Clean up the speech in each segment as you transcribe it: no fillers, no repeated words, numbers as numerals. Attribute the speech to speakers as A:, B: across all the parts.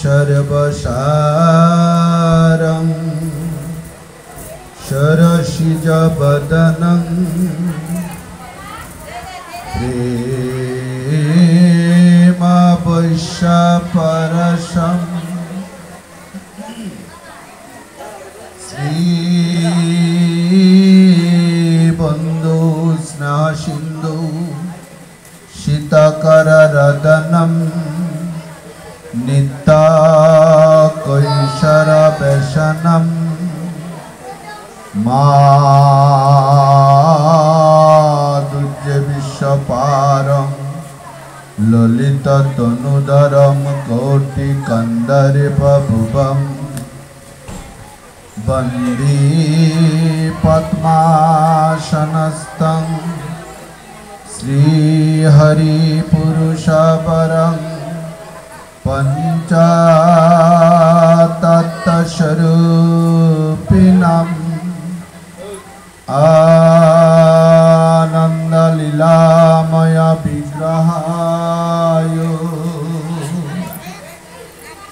A: सर्वसारं शरसिजवदनं प्रेमावश्यपरसं श्रीबन्धु स्नेहसिन्धु शीतकररदनं नित्याकैशरव्यसनं माधुर्यविश्वपारं ललिततनुधरं कोटिकन्दर्पभुवं वन्दे पद्मासनस्थं श्रीहरिपुरुषवरं पञ्चतत्त्वस्वरूपिणम् आनन्दलीलामय विग्रहाय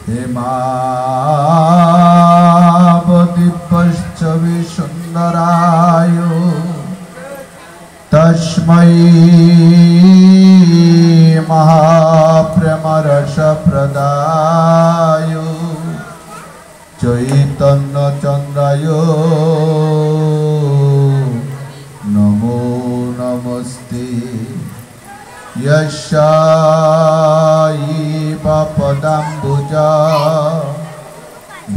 A: हेमावदिव्यश्च विसुन्दराय तस्मै महाप्रेमरसप्रदाय चैतन्यचन्द्राय नमो नमस्ते। यस्यायैव पदाम्बुजा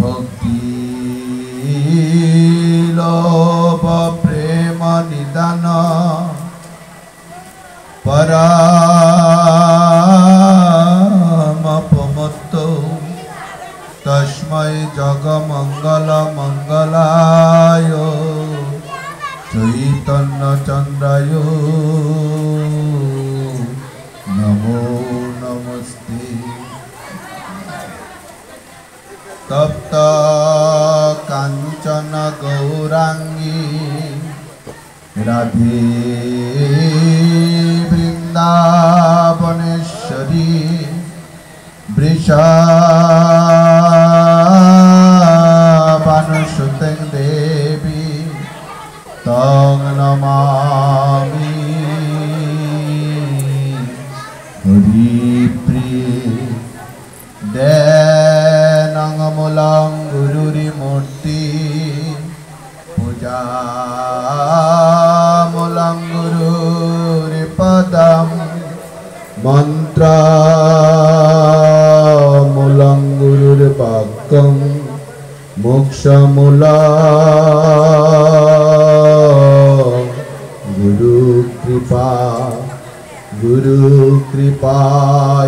A: भक्तिलोभ प्रेम निदान परामपमत्तो तस्मै जगमङ्गलमङ्गलाय चैतन्यचन्द्राय नमो नमस्ते। तप्त काञ्चन गौरांगी राधे वृन्दावनेश्वरी वृषभानुसुते देवी तं नमामि हरिप्रिये। दैनमूलं गुरुरिमूर्ति पूजामूलं गुरुरिपदं मन्त्रमूलं गुरुर्वाक्यं मोक्षमूलं गुरुकृपा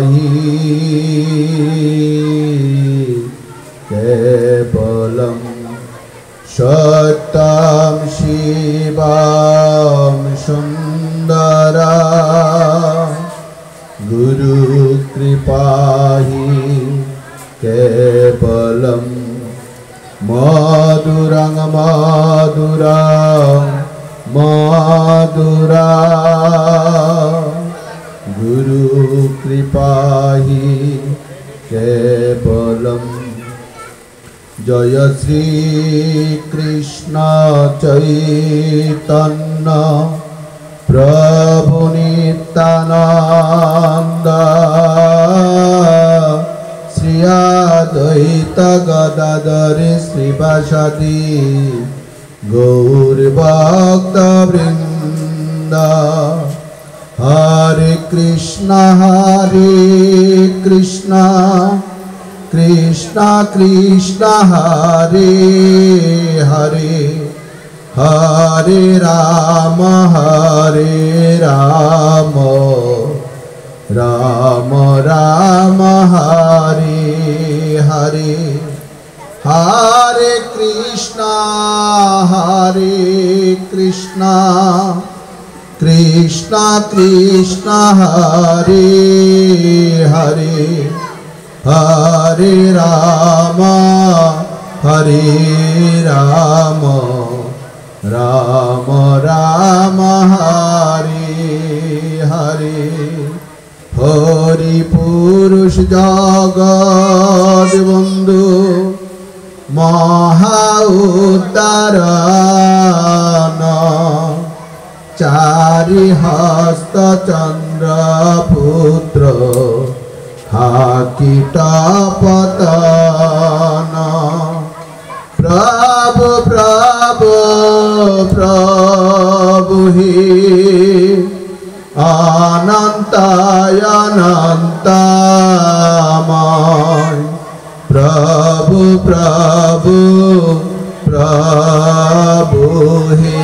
A: हि केवलं सत्यं शिवं सुन्दरं गुरुकृपा हि केवलं मधुरं मधुरं मधुरा गुरुकृपा हि केवलम्। जय श्री कृष्ण चैतन्य प्रभु नित्यानंद श्री अद्वैत गदाधर श्रीवासादि गौरभक्तवृंद। हरे कृष्णा कृष्णा कृष्णा हरे हरे हरे राम राम राम हरे हरे। हरे कृष्णा कृष्णा कृष्णा हरे हरे हरे राम राम राम हरे हरे। হরি পুরুষ জগৎ বন্ধু মহা উদ্ধারণ চারি হস্ত চন্দ্র পুত্র হাকিট পতন প্রভু প্রভু প্রভু হি অনন্তায় অনন্তময় প্রভু প্রভু প্রভু হে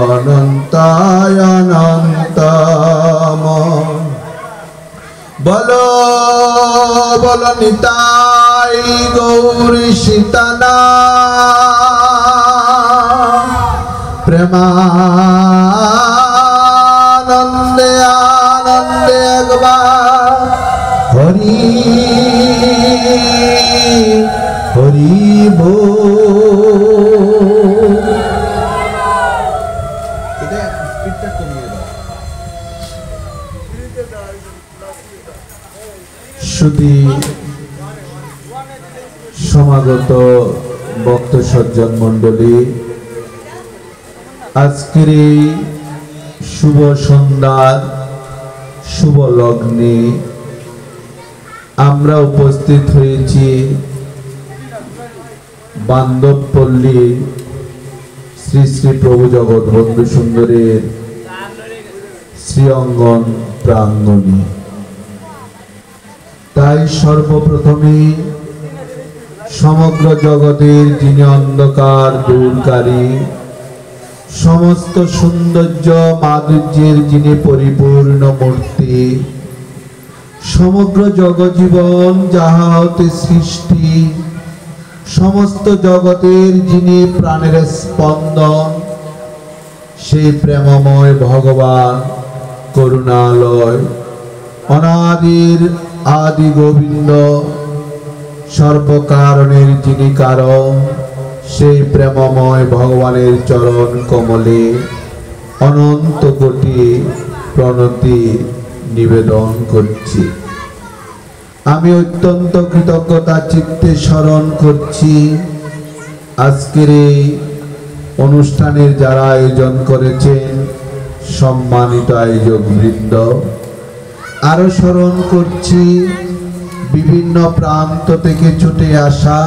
A: অনন্তায় অনন্তময় বলো বলো নিতাই গৌরী সীতানা প্রেমানন্দে আনন্দে একবার হরি হরি বল। এটা স্পিডটা কমিয়ে দাও। শুধু সমাগত ভক্ত সজ্জন মণ্ডলী, আজকের এই শুভ সন্ধ্যার শুভ লগ্নে আমরা উপস্থিত হয়েছি বান্দবপল্লী শ্রী শ্রী প্রভু জগৎবন্ধু সুন্দরের শ্রী অঙ্গন প্রাঙ্গণে। তাই সর্বপ্রথমে সমগ্র জগতের যিনি অন্ধকার দূরকারী, সমস্ত সৌন্দর্য মাধুর্যের যিনি পরিপূর্ণ মূর্তি, সমগ্র জগজীবন যাহা হতে সৃষ্টি, সমস্ত জগতের যিনি প্রাণের স্পন্দন, সেই প্রেমময় ভগবান করুণালয় অনাদির আদি গোবিন্দ, সর্বকারণের যিনি কারণ, সেই প্রেমময় ভগবানের চরণ কমলে অনন্ত কোটি প্রণতি নিবেদন করছি। আমি অত্যন্ত কৃতজ্ঞতা চিত্তে স্মরণ করছি আজকের এই অনুষ্ঠানের যারা আয়োজন করেছেন সম্মানিত আয়োজক বৃন্দ। আরো স্মরণ করছি বিভিন্ন প্রান্ত থেকে ছুটে আসা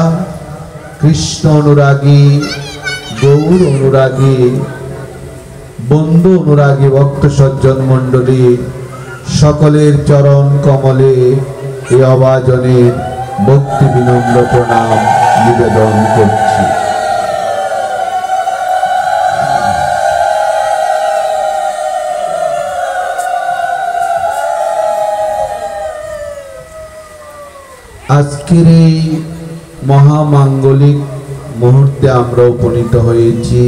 A: কৃষ্ণ অনুরাগী, গৌর অনুরাগী, বন্ধু অনুরাগী ভক্ত সজ্জন মণ্ডলী সকলের চরণ কমলে এই অবাজনের ভক্তি বিনম্র প্রণাম নিবেদন করছি। আজকের এই মহামাঙ্গলিক মুহূর্তে আমরা উপনীত হয়েছি।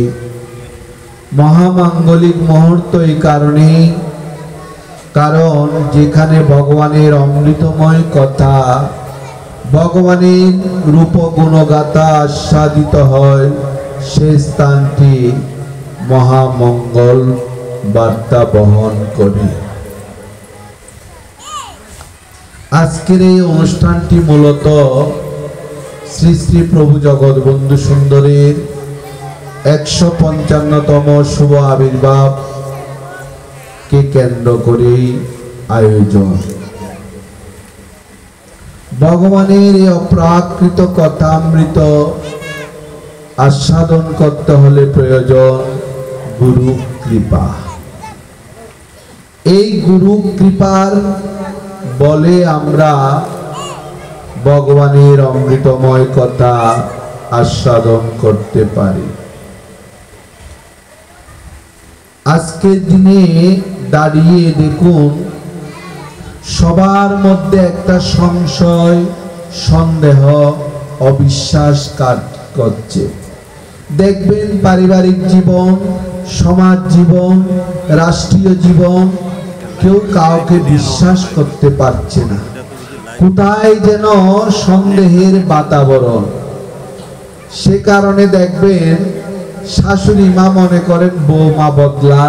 A: মহামাঙ্গলিক মুহূর্ত এই কারণেই, কারণ যেখানে ভগবানের অমৃতময় কথা, ভগবানের রূপ গুণগাথা আস্বাদিত হয়, সেই স্থানটি মহামঙ্গল বার্তা বহন করে। আজকের এই অনুষ্ঠানটি মূলত শ্রী শ্রী প্রভু জগৎবন্ধু সুন্দরের 155তম শুভ আবির্ভাব কে কেন্দ্র করে আয়োজন। ভগবানের এই অপ্রাকৃত কথামৃত আস্বাদন করতে হলে প্রয়োজন গুরু কৃপা। এই গুরু কৃপার বলে আমরা ভগবানের অমৃতময় কথা আস্বাদন করতে পারি। আজকের দিনে দাঁড়িয়ে দেখুন সবার মধ্যে একটা সংশয়, সন্দেহ, অবিশ্বাস কাজ করছে। দেখবেন পারিবারিক জীবন, সমাজ জীবন, রাষ্ট্রীয় জীবন, কেউ কাউকে বিশ্বাস করতে পারছে না। কোথায় যেন সন্দেহের বাতাবরণ। সে কারণে দেখবেন শাশুড়ি মা মনে করেন বৌমা বদলা,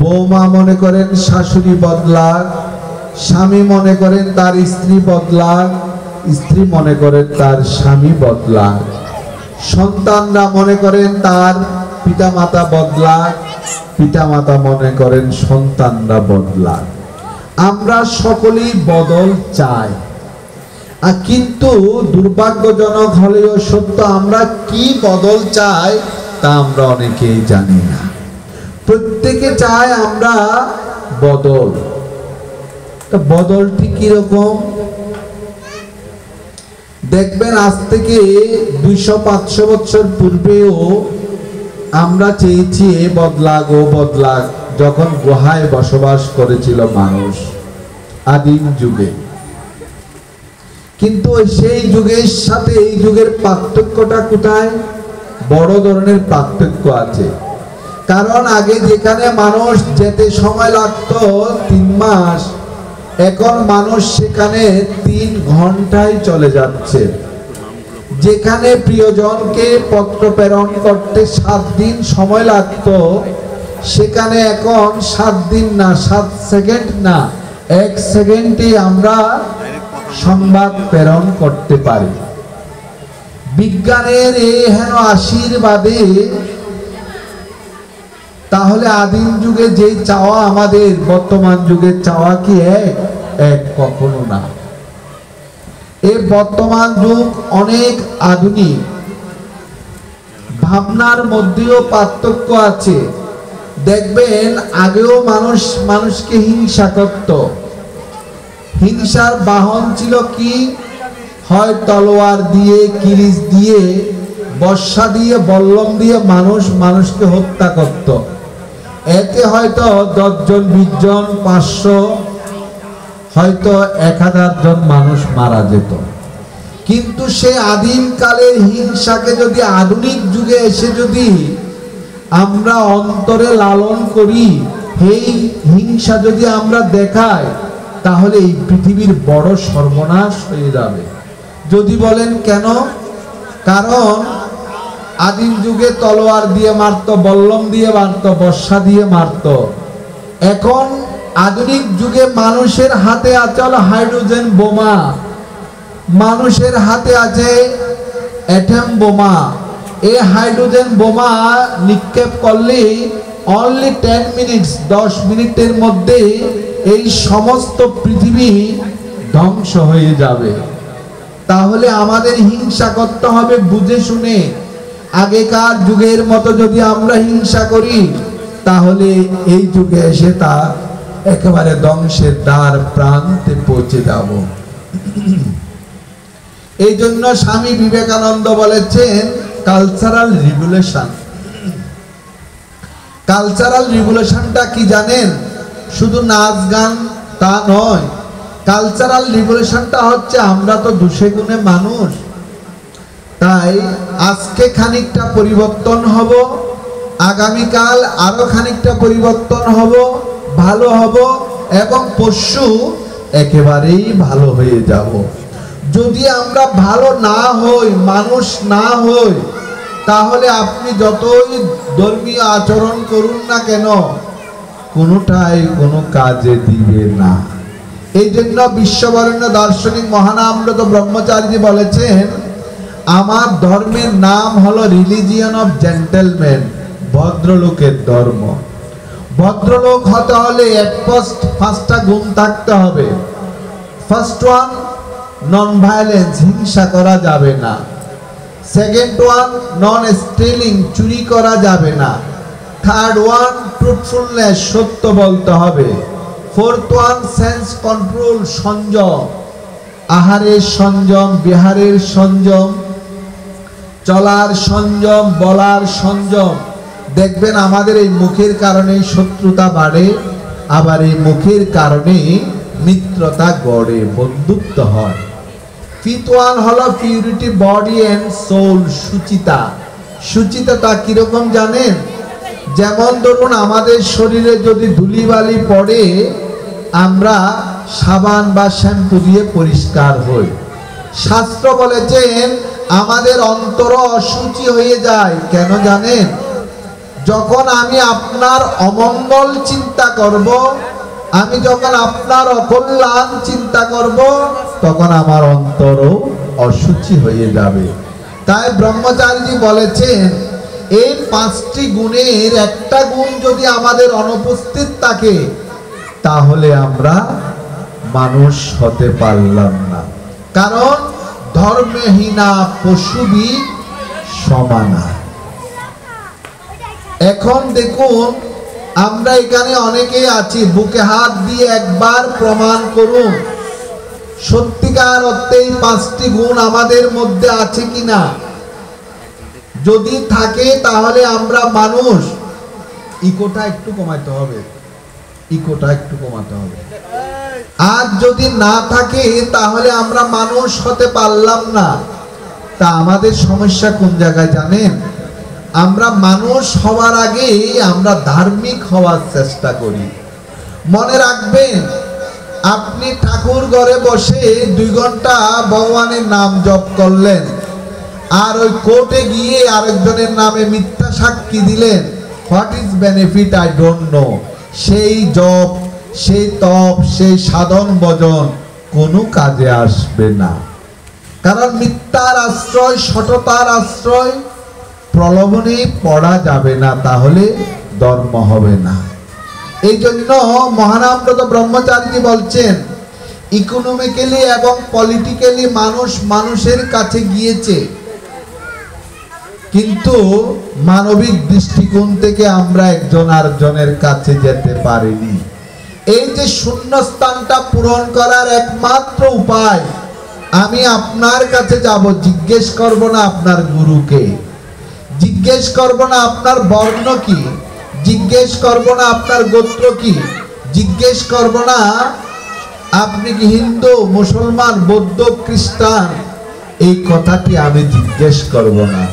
A: বৌমা মনে করেন শাশুড়ি বদলাক, স্বামী মনে করেন তার স্ত্রী বদলাক, স্ত্রী মনে করেন তার স্বামী বদলাক, সন্তানরা মনে করেন তার পিতামাতা বদলাক, পিতামাতা মনে করেন সন্তানরা বদলাক। আমরা সকলেই বদল চাই, কিন্তু দুর্ভাগ্যজনক হলেও সত্য, আমরা কি বদল চাই তা আমরা অনেকেই জানি না। প্রত্যেকে চায় আমরা বদল। বদলটি কিরকম দেখবেন, আজ থেকে 200-500 বছর পূর্বেও আমরা চেয়েছি এ বদলাক ও বদলাক, যখন গুহায় বসবাস করেছিল মানুষ আদিম যুগে। কিন্তু সেই যুগের সাথে এই যুগের পার্থক্যটা কোথায়? বড় ধরনের পার্থক্য আছে। কারণ আগে যেখানে মানুষ যেতে সময় লাগতো 3 মাস, এখন মানুষ সেখানে 3 ঘন্টায় চলে যাচ্ছে। যেখানে প্রিয়জনকে পত্র প্রেরণ করতে 7 দিন সময় লাগতো, সেখানে এখন 7 দিন না, 7 সেকেন্ড না, 1 সেকেন্ডে আমরা সংবাদ প্রেরণ করতে পারি। বিজ্ঞানের এই হেন আশীর্বাদে তাহলে আদিম যুগে যে চাওয়া আমাদের বর্তমান যুগের চাওয়া কি এক? কখনো না। এই বর্তমান যুগ অনেক আধুনিক, ভাবনার মধ্যেও পার্থক্য আছে। দেখবেন আগেও মানুষকে হিংসা করত। হিংসার বাহন ছিল কি? হয় তলোয়ার দিয়ে, কিরিচ দিয়ে, বর্ষা দিয়ে, বল্লম দিয়ে মানুষকে হত্যা করত। এতে হয়তো 10 জন, 20 জন, 500, হয়তো 1000 জন মানুষ মারা যেত। কিন্তু সে আদিম কালের হিংসাকে যদি আধুনিক যুগে এসে যদি আমরা অন্তরে লালন করি, এই হিংসা যদি আমরা দেখাই, তাহলে এই পৃথিবীর বড় সর্বনাশ হয়ে যাবে। যদি বলেন কেন? কারণ আদিম যুগে তলোয়ার দিয়ে মারতো, বল্লম দিয়ে মারতো, বর্ষা দিয়ে মারতো। এখন আধুনিক যুগে মানুষের হাতে আছে হাইড্রোজেন বোমা, মানুষের হাতে আছে অ্যাটম বোমা। এই হাইড্রোজেন বোমা নিক্ষেপ করলে অনলি 10 মিনিটস, 10 মিনিটের মধ্যে এই সমস্ত পৃথিবী ধ্বংস হয়ে যাবে। তাহলে আমাদের হিংসা করতে হবে বুঝে শুনে। আগেকার যুগের মতো যদি আমরা হিংসা করি, তাহলে এই যুগে এসে তা একেবারে ধ্বংসের দ্বার প্রান্তে পৌঁছে যাব। এই জন্য স্বামী বিবেকানন্দ বলেছেন কালচারাল রিভলিউশন। কালচারাল রিভলিউশনটা কি জানেন? শুধু নাচ গান তা নয়। কালচারাল রিভলিউশনটা হচ্ছে, আমরা তো দুষে গুণে মানুষ, তাই আজকে খানিকটা পরিবর্তন হব, আগামীকাল আরো খানিকটা পরিবর্তন হব, ভালো হব, এবং পরশু একেবারেই ভালো হয়ে যাব। যদি আমরা ভালো না হই, মানুষ না হই, তাহলে আপনি যতই ধর্মীয় আচরণ করুন না কেন, কোনোটাই কোনো কাজে দিবে না। এই জন্য বিশ্ববরেণ্য দার্শনিক মহানামরত ব্রহ্মচারী বলেছেন, আমার ধর্মের নাম হলো রিলিজিয়ন অফ জেন্টলম্যান, ভদ্রলোকের ধর্ম। ভদ্রলোক হতে হলে পাঁচটা গুণ থাকতে হবে। ফার্স্ট ওয়ান, নন ভায়োলেন্স, হিংসা করা যাবে না। সেকেন্ড ওয়ান, নন স্টিলিং, চুরি করা যাবে না। থার্ড ওয়ান, ট্রুথফুলনেস, সত্য বলতে হবে। ফোর্থ ওয়ান, সেন্স কন্ট্রোল, সংযম, আহারের সংযম, বিহারের সংযম, চলার সংযম, বলার সংযম। দেখবেন আমাদের এই মুখের কারণে শত্রুতা বাড়ে, আবার এই মুখের কারণে মিত্রতা গড়ে, বন্ধুত্ব হয়। ফিফথ ওয়ান হলো পিউরিটি বডি এন্ড সোল, সুচিতা। সুচিতাটা কিরকম জানেন? যেমন ধরুন আমাদের শরীরে যদি ধুলিবালি পড়ে, আমরা সাবান বা শ্যাম্পু দিয়ে পরিষ্কার হই। শাস্ত্র বলেছেন আমাদের অন্তর অশুচি হয়ে যায়। কেন জানেন? যখন আমি আপনার অমঙ্গল চিন্তা করব, আমি যখন আপনার অকল্যাণ চিন্তা করব, তখন আমার অন্তরও অশুচি হয়ে যাবে। তাই ব্রহ্মচারীজি বলেছেন, এই 5টি গুণের একটা গুণ যদি আমাদের অনুপস্থিত থাকে, তাহলে আমরা মানুষ হতে পারলাম না। কারণ ধর্মহীনা পশুবি সমানা। এখন দেখুন, আমরা এখানে অনেকেই আছি, বুকে হাত দিয়ে একবার প্রমাণ করুন সত্যিকার অর্থে এই 5টি গুণ আমাদের মধ্যে আছে কিনা। যদি থাকে তাহলে আমরা মানুষ। ইকোটা একটু কমাতে হবে, ইকোটা একটু কমাতে হবে। আর যদি না থাকে তাহলে আমরা মানুষ হতে পারলাম না। তা আমাদের সমস্যা কোন জায়গায় জানেন? আমরা মানুষ হওয়ার আগে আমরা ধার্মিক হওয়ার চেষ্টা করি। মনে রাখবেন, আপনি ঠাকুর ঘরে বসে 2 ঘন্টা ভগবানের নাম জপ করলেন, আর ওই কোর্টে গিয়ে আরেকজনের নামে মিথ্যা সাক্ষী দিলেন। What is benefit? I don't know. সেই জপ, সেই তপ, সেই সাধন ভজন কোনো কাজে আসবে না। কারণ মিথ্যার আশ্রয়, সততার আশ্রয়, প্রলোভনে পড়া যাবে না, তাহলে ধর্ম হবে না। এই জন্য মহানামব্রত ব্রহ্মচারীজি বলছেন, ইকোনমিক্যালি এবং পলিটিক্যালি মানুষ মানুষের কাছে গিয়েছে, কিন্তু মানবিক দৃষ্টিকোণ থেকে আমরা একজন আরেকজনের কাছে যেতে পারিনি। এই যে শূন্যস্থানটা পূরণ করার একমাত্র উপায়, আমি আপনার কাছে যাব, জিজ্ঞেস করব না আপনার গুরুকে, জিজ্ঞেস করব না আপনার বর্ণ কি, জিজ্ঞেস করব না আপনার গোত্র কি, জিজ্ঞেস করব না আপনি কি হিন্দু, মুসলমান, বৌদ্ধ, খ্রিস্টান, এই কথাটি আমি জিজ্ঞেস করব না।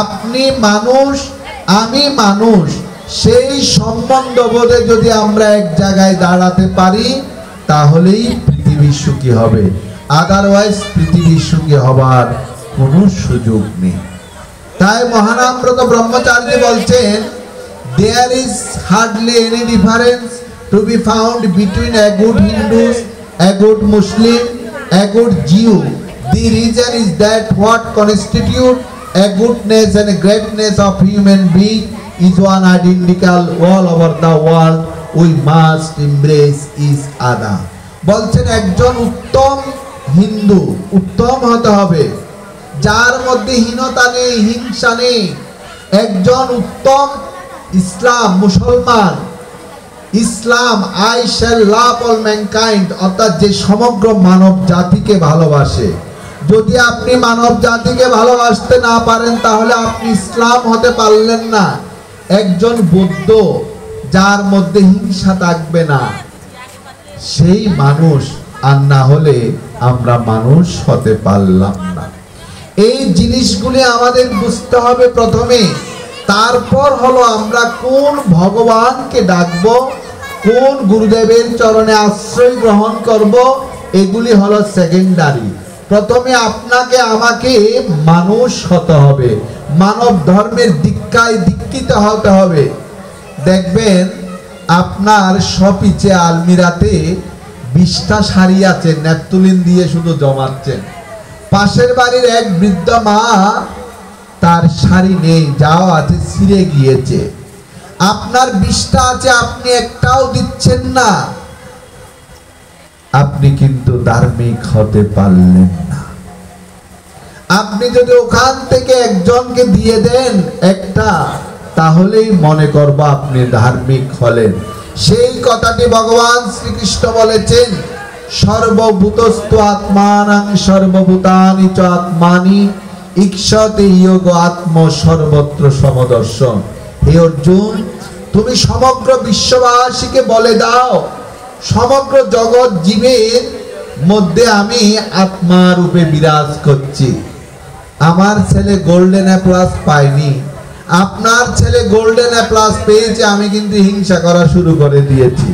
A: আপনি মানুষ, আমি মানুষ, সেই সম্বন্ধ বোধে যদি আমরা এক জায়গায় দাঁড়াতে পারি, তাহলেই পৃথিবী সুখী হবে। আদারওয়াইজ পৃথিবী সুখী হবার কোনো সুযোগ নেই। তাই মহানামব্রত ব্রহ্মচারী বলছেন, there is hardly any difference to be found between a good Hindu, a good Muslim, a good Jew. The reason is that what constitutes a goodness and a greatness of human being is one identical all over the world. We must embrace each other. বলছেন, একজন উত্তম হিন্দু উত্তম হতে হবে, যার মধ্যে হীনতা নেই, হিংসা নেই। একজন উত্তম ইসলাম মুসলমান, ইসলাম I shall love all mankind, অর্থাৎ যে সমগ্র মানব জাতিকে ভালোবাসে। যদি আপনি মানব জাতিকে ভালোবাসতে না পারেন, তাহলে আপনি ইসলাম হতে পারলেন না। একজন বৌদ্ধ, যার মধ্যে হিংসা থাকবে না, সেই মানুষ। আর না হলে আমরা মানুষ হতে পারলাম না। এই জিনিসগুলি আমাদের বুঝতে হবে প্রথমে। তারপর হলো আমরা কোন ভগবানকে ডাকবো, কোন গুরুদেবের চরণে আশ্রয় গ্রহণ করব, এগুলি হলো সেকেন্ডারি। প্রথমে আপনাকে আমাকে মানুষ হতে হবে, মানব ধর্মের দীক্ষায় দীক্ষিত হতে হবে। দেখবেন আপনার সপিচে আলমিরাতে 20টা শাড়ি আছে, ন্যাপথলিন দিয়ে শুধু জমাচ্ছেন। পাশের বাড়ির এক বৃদ্ধ মা, তার শাড়ি নেই, যাও আছে ছিঁড়ে গিয়েছে। আপনার 20টা আছে, আপনি একটাও দিচ্ছেন না, আপনি কিন্তু ধার্মিক হতে পারলেন না। আপনি যদি ওখান থেকে একজনকে দিয়ে দেন একটা, তাহলেই মনে করব আপনি ধার্মিক হলেন। সেই কথাটি ভগবান শ্রীকৃষ্ণ বলেছেন, সর্বভূতস্তু আত্মানাং সর্বভূতানি চ আত্মানি ঈক্ষতে যোগ আত্ম সর্বত্র সমদর্শন। হে অর্জুন, তুমি সমগ্র বিশ্ববাসীকে বলে দাও, সমগ্র জগৎ জীবের মধ্যে আমি আত্মা রূপে বিরাজ করছি। আমার ছেলে গোল্ডেন এ প্লাস পায়নি, আপনার ছেলে গোল্ডেন এ প্লাস পেয়েছে, আমি কিন্তু হিংসা করা শুরু করে দিয়েছি।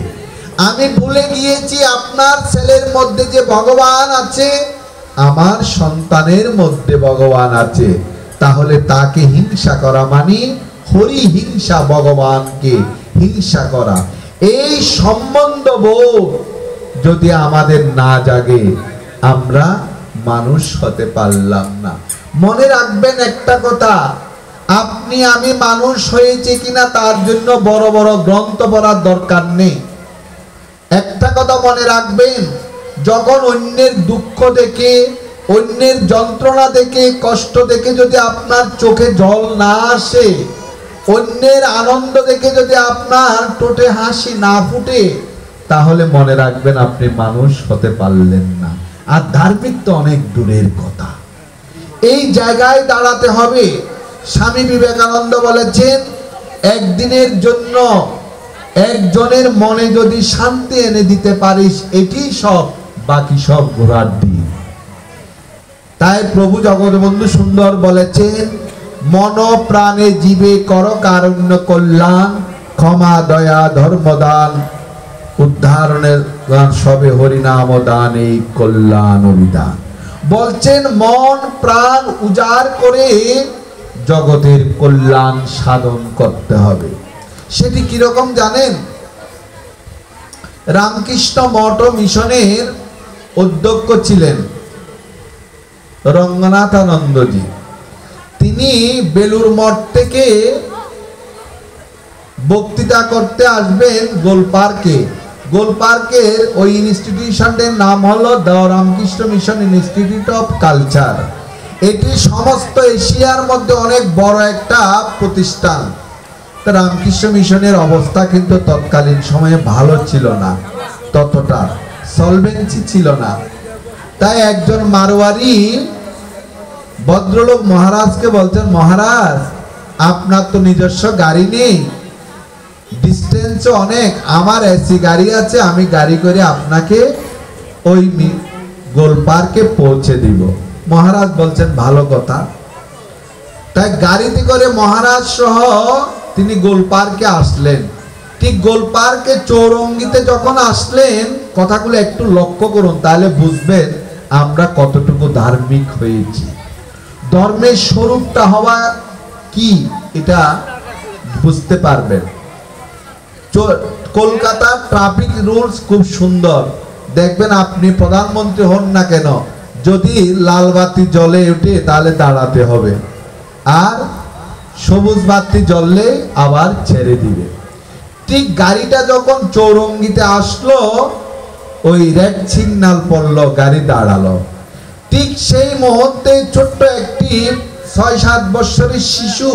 A: আমি ভুলে গিয়েছি আপনার ছেলের মধ্যে যে ভগবান আছে, আমার সন্তানের মধ্যে ভগবান আছে। তাহলে তাকে হিংসা করা মানে পরিহিংসা, ভগবানকে হিংসা করা, এই সম্বন্ধ বোধ যদি আমাদের না জাগে, আমরা মানুষ হতে পারলাম না। মনে রাখবেন একটা কথা, আপনি আমি মানুষ হয়েছে কিনা তার জন্য বড় বড় গ্রন্থ পড়ার দরকার নেই। একটা কথা মনে রাখবেন, যখন অন্যের দুঃখ দেখে, অন্যের যন্ত্রণা দেখে, কষ্ট দেখে যদি আপনার চোখে জল না আসে, অন্যের আনন্দ দেখে যদি আপনার ঠোঁটে হাসি না ফুটে, তাহলে মনে রাখবেন আপনি মানুষ হতে পারলেন না। আর ধার্মিক তো অনেক দূরের কথা। এই জায়গায় দাঁড়াতে হবে। স্বামী বিবেকানন্দ বলেছেন, একদিনের জন্য একজনের মনে যদি শান্তি এনে দিতে পারিস, এটি সব, বাকি সব ঘোড়ার ডিম। তাই প্রভু জগৎবন্ধু সুন্দর বলেছেন, মন প্রাণে জীবে কর কারুণ্য কল্যাণ, ক্ষমা দয়া ধর্মদান, উদ্ধারণের সবে হরিনাম দান, এই কল্যাণ অভিধান। বলছেন মন প্রাণ উজাড় করে জগতের কল্যাণ সাধন করতে হবে। সেটি কিরকম জানেন? রামকৃষ্ণ মঠ মিশনের অধ্যক্ষ ছিলেন রঙ্গনাথানন্দজি। তিনি বেলুর মঠ থেকে বক্তৃতা করতে আসবেন গোলপার্কে। গোলপার্কের ওই ইনস্টিটিউশনের নাম হলো the Ramakrishna mission institute of culture. এটি সমস্ত এশিয়ার মধ্যে অনেক বড় একটা প্রতিষ্ঠান। রামকৃষ্ণ মিশনের অবস্থা কিন্তু তৎকালীন সময়ে ভালো ছিল না, ততটা সলভেন্সি ছিল না। তাই একজন মারোয়ারি ভদ্রলোক মহারাজকে বলছেন, মহারাজ আপনার তো নিজস্ব গাড়ি নেই, ডিস্টেন্স অনেক, আমার এসি গাড়ি আছে, আমি গাড়ি করে আপনাকে ওই গোলপার্কে পৌঁছে দিব। মহারাজ বলছেন ভালো কথা। তাই গাড়িতে করে মহারাজ সহ তিনি গোলপার্কে আসলেন। ঠিক গোলপার্কে চৌরঙ্গিতে যখন আসলেন, কথাগুলো একটু লক্ষ্য করুন, তাহলে বুঝবেন আমরা কতটুকু ধার্মিক হয়েছি। ধর্মের স্বরূপটা হওয়া কি এটা বুঝতে পারবেন। কলকাতা ট্রাফিক রুলস খুব সুন্দর। দেখবেন আপনি প্রধানমন্ত্রী হন না কেন, যদি লাল বাতি জ্বলে ওঠে তাহলে দাঁড়াতে হবে, আর সবুজ বাতি জ্বললে আবার ছেড়ে দিবে। ঠিক গাড়িটা যখন চৌরঙ্গিতে আসলো, ওই রেড সিগন্যাল পড়লো, গাড়ি দাঁড়ালো। ঠিক সেই মুহূর্তে ছোট্ট একটি ৬-৭ বছরের শিশু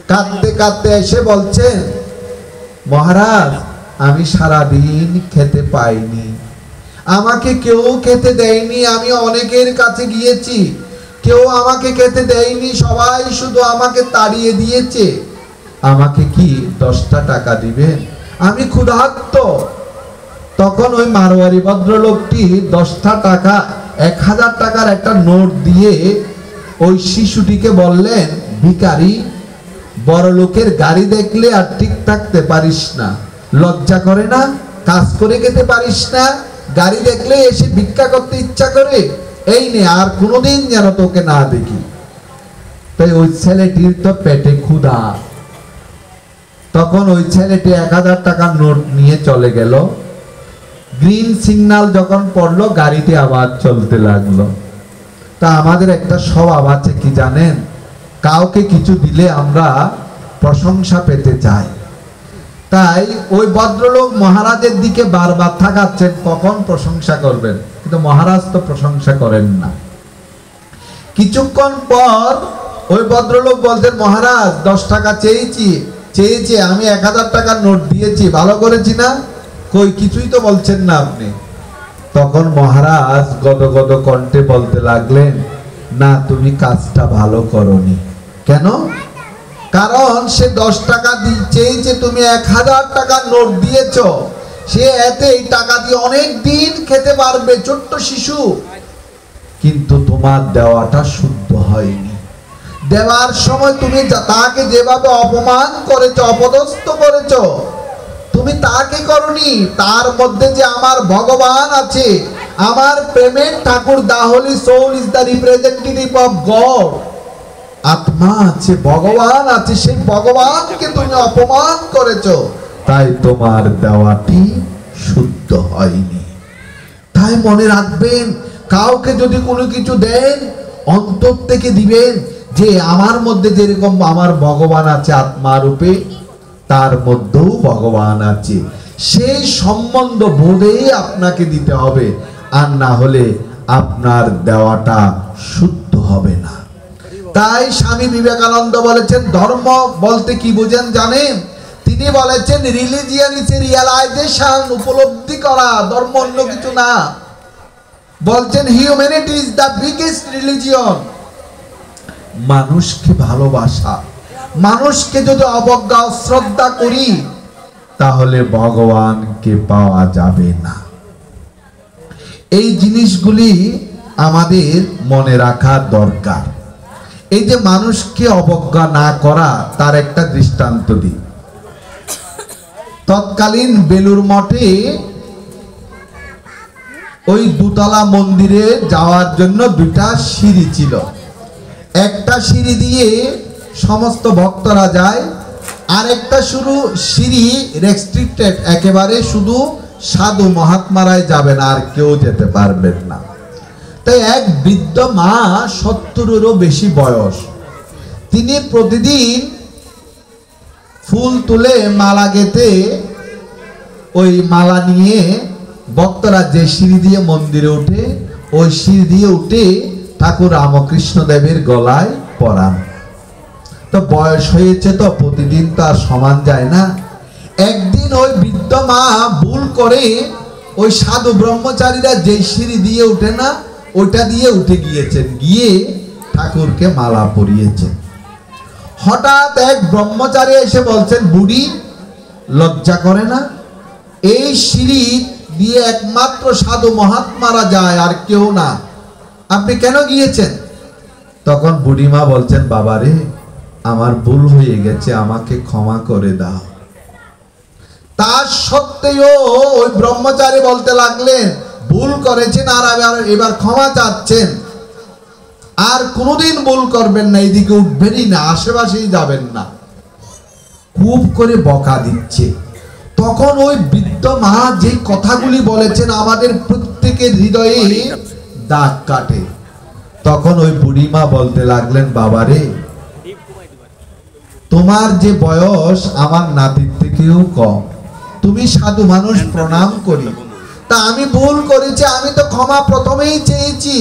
A: কাঁদতে কাঁদতে এসে বলছেন, মহারাজ আমি সারাদিন খেতে পাইনি, আমাকে কেউ খেতে দেয়নি, আমি অনেকের কাছে গিয়েছি, কেউ আমাকে খেতে দেয়নি, সবাই শুধু আমাকে তাড়িয়ে দিয়েছে, আমাকে কি 10টা টাকা দিবেন? আমি ক্ষুধার্ত। তখন ওই মারোয়ারি ভদ্রলোকটি 10টা টাকা, 1000 টাকার একটা নোট দিয়ে ওই শিশুটিকে বললেন, ভিখারি, বড় লোকের গাড়ি দেখলে আর ঠিক থাকতে পারিস না, লজ্জা করে না? কাজ করে খেতে পারিস না, গাড়ি দেখলে এসে ভিক্ষা করতে ইচ্ছা করে? এই নে, আর কোনোদিন যেন তোকে না দেখি। তাই ওই ছেলেটির তো পেটে ক্ষুধা। তখন ওই ছেলেটি 1000 টাকার নোট নিয়ে চলে গেল। গ্রিন সিগন্যাল যখন পড়লো, গাড়িটি আবার চলতে লাগলো। তা আমাদের একটা স্বভাব আছে কি জানেন? কাউকে কিছু দিলে আমরা প্রশংসা পেতে চাই। তাই ওই ভদ্রলোক মহারাজের দিকে বারবার তাকাচ্ছেন, কখন প্রশংসা করবেন, কিন্তু মহারাজ তো প্রশংসা করেন না। কিছুক্ষণ পর ওই ভদ্রলোক বলতেন, মহারাজ 10 টাকা চেয়েছি, আমি 1000 টাকার নোট দিয়েছি, ভালো করেছি না? কই কিছুই তো বলছেন না আপনি। তখন মহারাজ গদগদ কণ্ঠে বলতে লাগলেন, না তুমি কাজটা ভালো করনি। কেন? কারণ সে 10 টাকা চেয়েছে, তুমি 1000 টাকার নোট দিয়েছ, সে এতে এই টাকা দিয়ে অনেক দিন খেতে পারবে, ছোট্ট শিশু। কিন্তু তোমার দেওয়াটা শুদ্ধ হয়নি। দেওয়ার সময় তুমি তাকে যেভাবে অপমান করেছ, অপদস্থ করেছ, তুমি তাকে করনি। তার মধ্যে যে আমার ভগবান আছে, আমার প্রেমের ঠাকুর, the holy soul is the representative of God. আত্মা আছে, ভগবান আছে, সেই ভগবানকে তুমি অপমান করেছো, তাই তোমার দেওয়াটি শুদ্ধ হয়নি। তাই মনে রাখবেন, কাউকে যদি কোনো কিছু দেন অন্তর থেকে দিবেন, যে আমার মধ্যে যেরকম আমার ভগবান আছে আত্মা রূপে, তার মধ্যেও ভগবান আছে, সেই সম্বন্ধ বোধে আপনাকে দিতে হবে, আর না হলে আপনার দেওয়াটা শুদ্ধ হবে না। তাই স্বামী বিবেকানন্দ বলেছেন, ধর্ম বলতে কি বুঝেন জানেন? তিনি বলেছেন, রিলিজিয়ান ইজ এ রিয়ালাইজেশন, উপলব্ধি করা, ধর্ম অন্য কিছু না। বলছেন humanity is the biggest religion, মানুষকে ভালোবাসা। মানুষকে যদি অবজ্ঞা শ্রদ্ধা করি তাহলে ভগবানকে পাওয়া যাবে না। এই জিনিসগুলি আমাদের মনে রাখা দরকার। এই যে মানুষকে অবজ্ঞা না করা, তার একটা দৃষ্টান্ত দিই। তৎকালীন বেলুর মঠে ওই দুতলা মন্দিরে যাওয়ার জন্য দুটা সিঁড়ি ছিল। একটা সিঁড়ি দিয়ে সমস্ত ভক্তরা যায়, আর একটা শুরু সিঁড়ি রেস্ট্রিক্টেড, একেবারে শুধু সাধু মহাত্মারাই যাবেন, আর কেউ যেতে পারবেন না। তাই এক বৃদ্ধ মা, 70-এরও বেশি বয়স, তিনি প্রতিদিন ফুল তুলে মালা গেঁথে ওই মালা নিয়ে ভক্তরা যে সিঁড়ি দিয়ে মন্দিরে উঠে, ওই সিঁড়ি দিয়ে উঠে ঠাকুর রামকৃষ্ণ দেবের গলায় পরান। তো বয়স হয়েছে, তো প্রতিদিন তো আর সমান যায় না। একদিন ওই বৃদ্ধ মা ভুল করে ওই সাধু ব্রহ্মচারীরা যে সিঁড়ি দিয়ে উঠে না, ওটা দিয়ে উঠে গিয়েছেন, গিয়ে ঠাকুরকে মালা পরিয়েছেন। হঠাৎ এক ব্রহ্মচারী এসে বলছেন, বুড়ি লজ্জা করে না? এই সিঁড়ি দিয়ে একমাত্র সাধু মহাত্মারা যায়, আর কেউ না, আপনি কেন গিয়েছেন? তখন বুড়িমা বলছেন, বাবারে আমার ভুল হয়ে গেছে, আমাকে ক্ষমা করে দাও। তার সত্ত্বেও ওই ব্রহ্মচারী বলতে লাগলেন, ভুল করেছেন আর এবার ক্ষমা চাচ্ছেন, আর কোনোদিন ভুল করবেন না, এইদিকে উঠবেনই না, আশেপাশেই যাবেন না। খুব করে বকা দিচ্ছে। তখন ওই বৃদ্ধ মা যে কথাগুলি বলেছেন আমাদের প্রত্যেকের হৃদয়ে দাগ কাটে। তখন ওই বুড়িমা বলতে লাগলেন, বাবারে তোমার যে বয়স আমার নাতির থেকেও কম, তুমি সাধু মানুষ, প্রণাম করি, তা আমি ভুল করেছি, আমি তো ক্ষমা প্রথমেই চেয়েছি।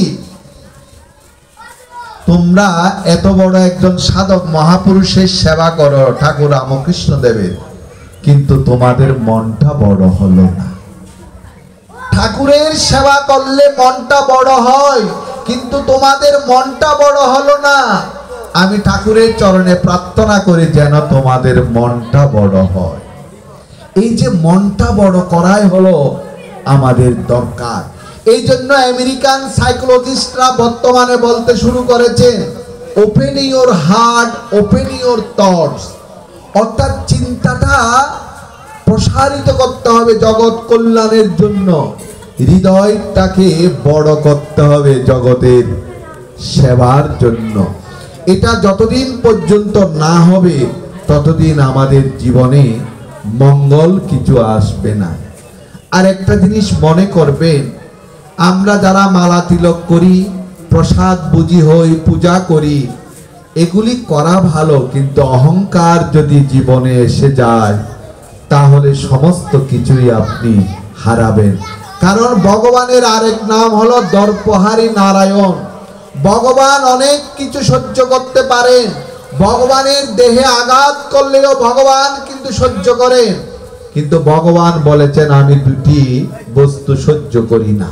A: তোমরা এত বড় একজন সাধক মহাপুরুষের সেবা করো ঠাকুর রামকৃষ্ণ দেবের, কিন্তু তোমাদের মনটা বড় হলো না। ঠাকুরের সেবা করলে মনটা বড় হয়, কিন্তু তোমাদের মনটা বড় হলো না। আমি ঠাকুরের চরণে প্রার্থনা করি যেন তোমাদের মনটা বড় হয়। এই যে মনটা বড় করাই হলো আমাদের দরকার। এই জন্য আমেরিকান সাইকোলজিস্টরা বর্তমানে বলতে শুরু করেছে, open your heart, open your thoughts, অর্থাৎ চিন্তাটা প্রসারিত করতে হবে জগৎ কল্যাণের জন্য, হৃদয়টাকে বড় করতে হবে জগতের সেবার জন্য। এটা যতদিন পর্যন্ত না হবে ততদিন আমাদের জীবনে মঙ্গল কিছু আসবে না। আর একটা জিনিস মনে করবেন, আমরা যারা মালা তিলক করি, প্রসাদ বুঝি হই, পূজা করি, এগুলি করা ভালো, কিন্তু অহংকার যদি জীবনে এসে যায় তাহলে সমস্ত কিছুই আপনি হারাবেন। কারণ ভগবানের আরেক নাম হলো দর্পহারী নারায়ণ। ভগবান অনেক কিছু সহ্য করতে পারেন, ভগবানের দেহে আঘাত করলেও ভগবান কিন্তু সহ্য করেন, কিন্তু ভগবান বলেছেন আমি দুটি বস্তু সহ্য করি না।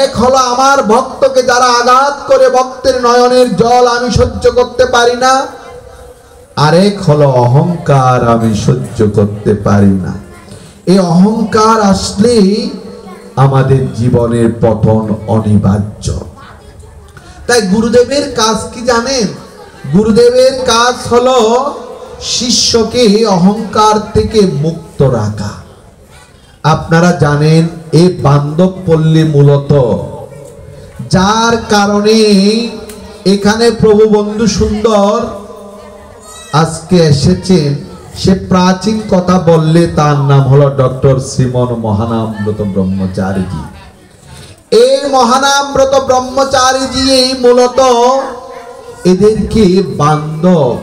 A: এক হলো আমার ভক্তকে যারা আঘাত করে ভক্তের নয়নের জল আমি সহ্য করতে পারি না, আরেক হলো অহংকার আমি সহ্য করতে পারি না। এই অহংকার আসলে আমাদের জীবনের পতন অনিবার্য। তাই গুরুদেবের কাজ কি জানেন? গুরুদেবের কাজ হলো শিষ্যকে অহংকার থেকে মুক্ত রাখা। আপনারা জানেন এই বান্ধব পল্লী মূলত যার কারণে এখানে প্রভু বন্ধু সুন্দর আজকে এসেছেন, সে প্রাচীন কথা বললে তার নাম হলো ডক্টর শ্রীমন মহানামব্রত ব্রহ্মচারীজি। এই মহানামব্রত ব্রহ্মচারীজি মূলত এদেরকে বান্ধব।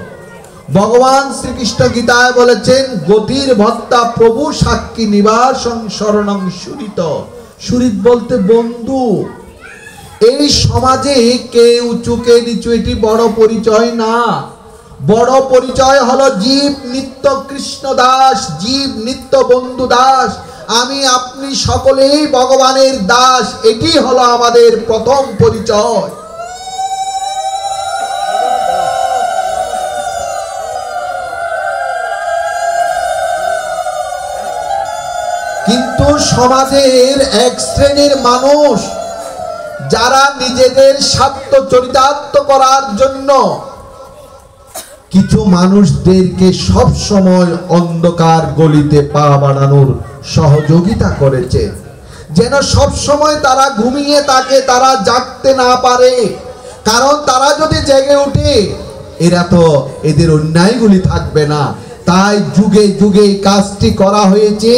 A: ভগবান শ্রীকৃষ্ণ গীতায় বলেছেন, গতির ভত্তা প্রভু সাক্ষী নিবাসং শরণং সুরিত। সুরিত বলতে বন্ধু। এই সমাজে কে উঁচু কে নিচু এটি বড় পরিচয় না। বড় পরিচয় হলো জীব নিত্য কৃষ্ণ দাস, জীব নিত্য বন্ধু দাস। আমি আপনি সকলেই ভগবানের দাস, এটি হলো আমাদের প্রথম পরিচয়। কিন্তু সমাজের এক শ্রেণীর মানুষ যারা নিজেদের স্বার্থ চরিতার্থ করার জন্য কিছু মানুষদেরকে সব সময় অন্ধকার গলিতে পা বাড়ানোর সহযোগিতা করেছে, যেন সব সময় তারা ঘুমিয়ে থাকে, তারা জাগতে না পারে। কারণ তারা যদি জেগে ওঠে এরা তো এদের অন্যায়গুলি থাকবে না। তাই যুগে যুগে কাজটি করা হয়েছে,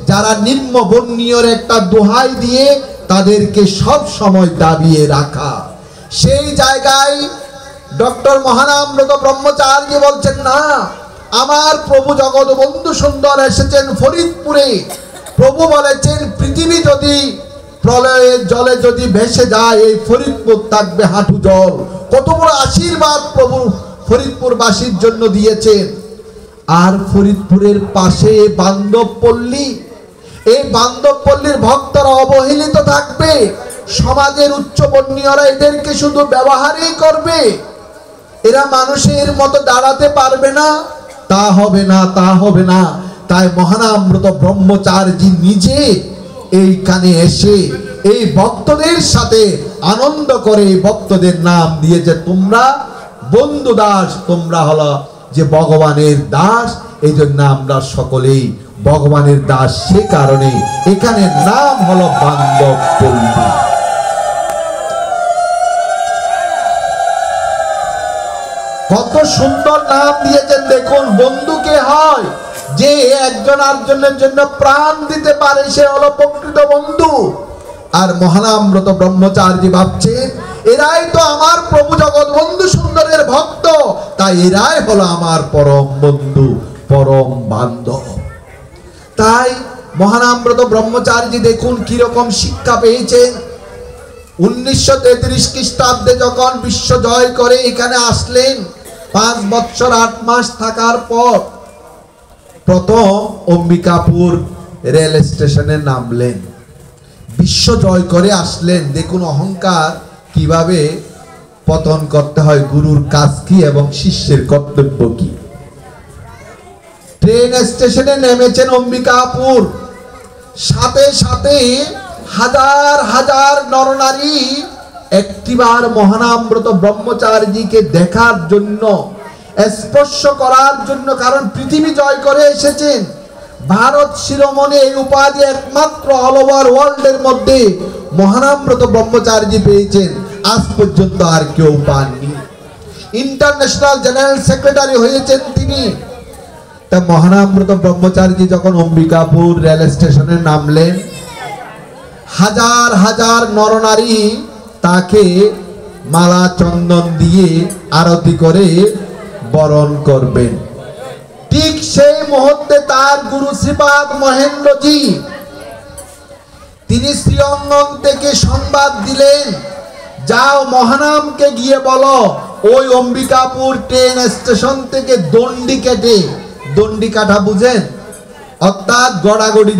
A: যারা নিম্ন বর্ণীয়র একটা দোহাই দিয়ে তাদেরকে সব সময় দাবিয়ে রাখা। সেই জায়গায় ডক্টর মহানামব্রত ব্রহ্মচারী বলছেন, না, আমার প্রভু জগৎ বন্ধু সুন্দর এসেছেন ফরিদপুরে। প্রভু বলেছেন, পৃথিবী যদি প্রলয়ের জলে যদি ভেসে যায়, এই ফরিদপুর থাকবে হাঁটু জল। কত বড় আশীর্বাদ প্রভু ফরিদপুরবাসীর জন্য দিয়েছেন। আর ফরিদপুরের পাশে বান্ধবপল্লী, এই বান্ধবপল্লীর ভক্তরা অবহেলিত থাকবে। সমাজের উচ্চ বর্ণীয়রা এদেরকে শুধু ব্যবহারই করবে, এরা মানুষের মতো দাঁড়াতে পারবে না। তা হবে না, তা হবে না। তাই মহানামব্রত ব্রহ্মচারী নিজে এইখানে এসে এই ভক্তদের সাথে আনন্দ করে ভক্তদের নাম দিয়েছে, তোমরা বন্ধু দাস, তোমরা হলো যে ভগবানের দাস। এই জন্য আমরা সকলেই ভগবানের দাস। সে কারণে এখানে নাম হলো বান্ধবপল্লী। কত সুন্দর নাম দিয়েছেন দেখুন। বন্ধুকে হয় যে একজন আরেকজনের জন্য প্রাণ দিতে পারে, সে হলো প্রকৃত বন্ধু। আর মহানামব্রত ব্রহ্মচারী ভাবছেন, এরাই তো আমার প্রভু জগৎ বন্ধু সুন্দরের ভক্ত, তাই এরাই হলো আমার পরম বন্ধু, পরম বান্ধব। তাই মহানামব্রত ব্রহ্মচারী দেখুন কিরকম শিক্ষা পেয়েছেন। 1933 খ্রিস্টাব্দে যখন বিশ্ব জয় করে এখানে আসলেন, 5 বছর 8 মাস থাকার পর প্রথম অম্বিকাপুর রেল স্টেশনে নামলেন। বিশ্ব জয় করে আসলেন। দেখুন অহংকার কিভাবে পতন করতে হয়, গুরুর কাজ কি এবং শিষ্যের কর্তব্য কি। ট্রেন স্টেশনে নেমেছেন অম্বিকাপুর, সাথে সাথে হাজার হাজার নরনারী একটিবার মহানামব্রত ব্রহ্মচারীকে দেখার জন্য, স্পর্শ করার জন্য, কারণ পৃথিবী জয় করে এসেছেন। ভারত শিরোমণি এই উপাধি একমাত্র অল ওভার ওয়ার্ল্ডের মধ্যে মহানামব্রত ব্রহ্মচারী পেয়েছেন, আজ পর্যন্ত আর কেউ পাননি। ইন্টারন্যাশনাল জেনারেল সেক্রেটারি হয়েছেন তিনি। তা মহানামব্রত ব্রহ্মচারী যখন অম্বিকাপুর রেল স্টেশনে নামলেন, হাজার হাজার নরনারী তাকে মালা চন্দন দিয়ে আরতি করে বরণ করবেন। ঠিক সেই মুহূর্তে তার গুরু শ্রীপাদ মহেন্দ্রজি তিনি শ্রীঅঙ্গন থেকে সংবাদ দিলেন, যাও মহানামকে গিয়ে বলো ওই অম্বিকাপুর ট্রেন স্টেশন থেকে দণ্ডি কেটে, দণ্ডি কাটা বুঝেন, অর্থাৎ গড়াগড়ি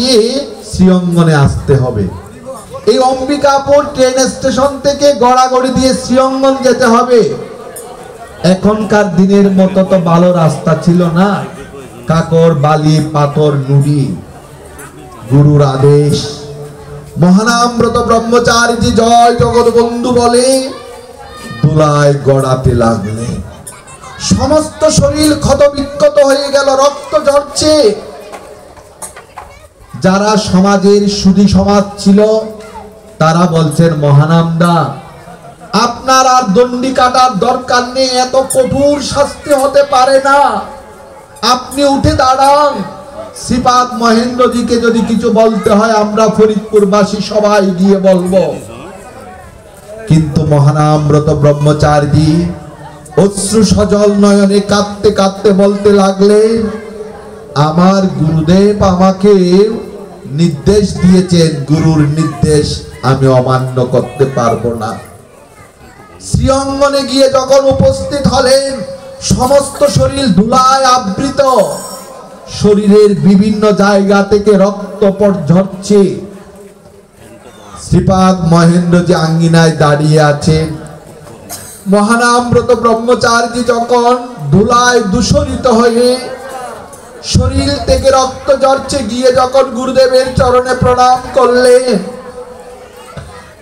A: দিয়ে শ্রীঅঙ্গনে আসতে হবে। এই অম্বিকাপুর ট্রেন স্টেশন থেকে গড়াগড়ি দিয়ে শ্রীঅঙ্গন যেতে হবে। এখনকার দিনের মতো তো ভালো রাস্তা ছিল না, কাকর বালি পাথর নুড়ি। গুরুর আদেশ, মহানামব্রত ব্রহ্মচারী জয় জগৎ বন্ধু বলে দোলায় গড়াতে লাগলেন। সমস্ত শরীর ক্ষত বিক্ষত হয়ে গেল, রক্ত ঝরছে। যারা সমাজের সুধী সমাজ ছিল তারা বলছেন, মহানামদা আপনার আপনার আর দণ্ডি কাটার দরকার নেই, এত কঠোর শাস্তি হতে পারে না। আপনি উঠে দাঁড়ান, শ্রীপাদ মহেন্দ্রজিকে যদি কিছু বলতে হয় আমরা ফরিদপুরবাসী সবাই গিয়ে বলবো। কিন্তু মহানামব্রত ব্রহ্মচারী অশ্রু সজল নয়নে কাঁদতে কাঁদতে বলতে লাগলেন, আমার গুরুদেব আমাকে নির্দেশ দিয়েছেন, গুরুর নির্দেশ আমি অমান্য করতে পারবো না। শ্রীঅঙ্গনে গিয়ে যখন উপস্থিত হলেন, সমস্ত শরীর ধুলায় আবৃত, শরীরের বিভিন্ন জায়গা থেকে রক্ত ঝরছে। শ্রীপাদ মহেন্দ্রজি আঙ্গিনায় দাঁড়িয়ে আছেন। মহানামব্রত ব্রহ্মচারী যখন ধুলায় দূষরিত হয়ে শরীর থেকে রক্ত ঝরছে, গিয়ে যখন গুরুদেবের চরণে প্রণাম করলেন,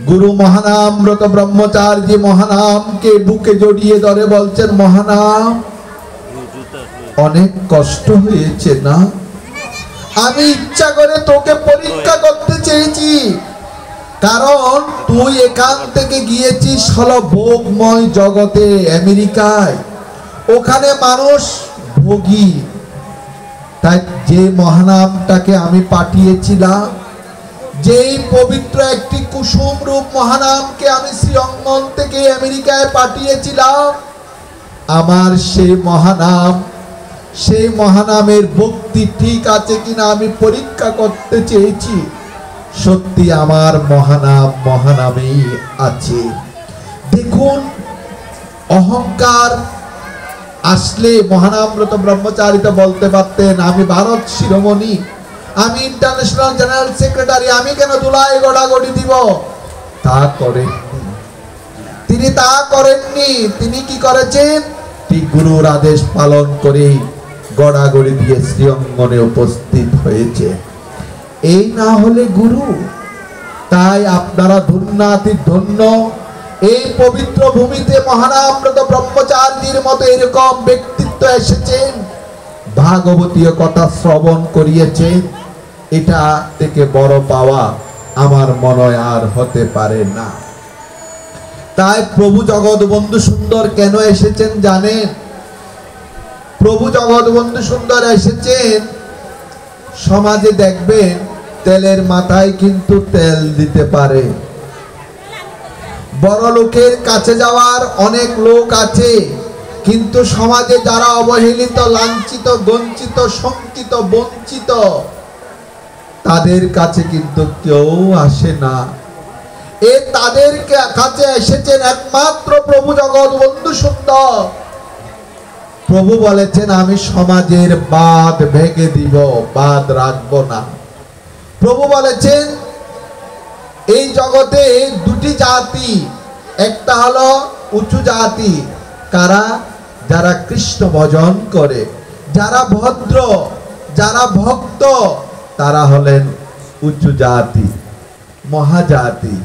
A: গুরু মহানামব্রত ব্রহ্মচারী মহানামকে বুকে জড়িয়ে ধরে বলছেন, মহানাম অনেক কষ্ট হয়েছে না? আমি ইচ্ছা করে তোকে পরীক্ষা করতে চেয়েছি, কারণ তুই এখান থেকে গিয়েছিস হলো ভোগময় জগতে, আমেরিকায়, ওখানে মানুষ ভোগী। তাই যে মহানামটাকে আমি পাঠিয়েছিলাম, যেই পবিত্র একটি কুসুম রূপ মহানামকে আমি শ্রীঅঙ্গন থেকে আমেরিকায় পাঠিয়েছিলাম, আমার সেই মহানামের ভক্তি ঠিক আছে কিনা আমি পরীক্ষা করতে চেয়েছি। সত্যি আমার মহানামেই আছে। দেখুন, অহংকার আসলে মহানামব্রত ব্রহ্মচারী তো বলতে পারতেন, আমি ভারত শিরোমণি, আমি ইন্টারন্যাশনাল জেনারেল সেক্রেটারি, আমি কেন ধুলায় গড়াগড়ি দিব? তা করেননি তিনি, তা করেননি। তিনি কি করেছেন? ঠিক গুরুর আদেশ পালন করে গড়াগড়ি দিয়ে শ্রীঅঙ্গনে উপস্থিত হয়েছে। এই না হলে গুরু। তাই আপনারা ধন্যাতি ধন্য, এই পবিত্র ভূমিতে মহানামব্রত ব্রহ্মচারীর মতো এরকম ব্যক্তিত্ব এসেছেন, ভাগবতীয় কথা শ্রবণ করিয়েছেন। এটা থেকে বড় পাওয়া আমার মনে হয় আর হতে পারে না। তাই প্রভু জগৎবন্ধু সুন্দর কেন এসেছেন জানেন? প্রভু জগৎবন্ধু সুন্দর এসেছেন, সমাজে দেখবেন তেলের মাথায় কিন্তু তেল দিতে পারে। বড় লোকের কাছে যাওয়ার অনেক লোক আছে, কিন্তু সমাজে যারা অবহেলিত, লাঞ্ছিত, বঞ্চিত, শঙ্কিত, বঞ্চিত, তাদের কাছে কিন্তু কেউ আসে না। তাদের কাছে এসেছেন একমাত্র প্রভু জগৎবন্ধু সুন্দর। প্রভু বলেছেন, আমি সমাজের বাঁধ ভেঙে দিব, বাঁধ রাখবো না। প্রভু বলেছেন, এই জগতে দুটি জাতি, একটা হলো উঁচু জাতি, কারা? যারা কৃষ্ণ ভজন করে, যারা ভদ্র, যারা ভক্ত, তারা হলেন উঁচু জাতি, মহাজাতি।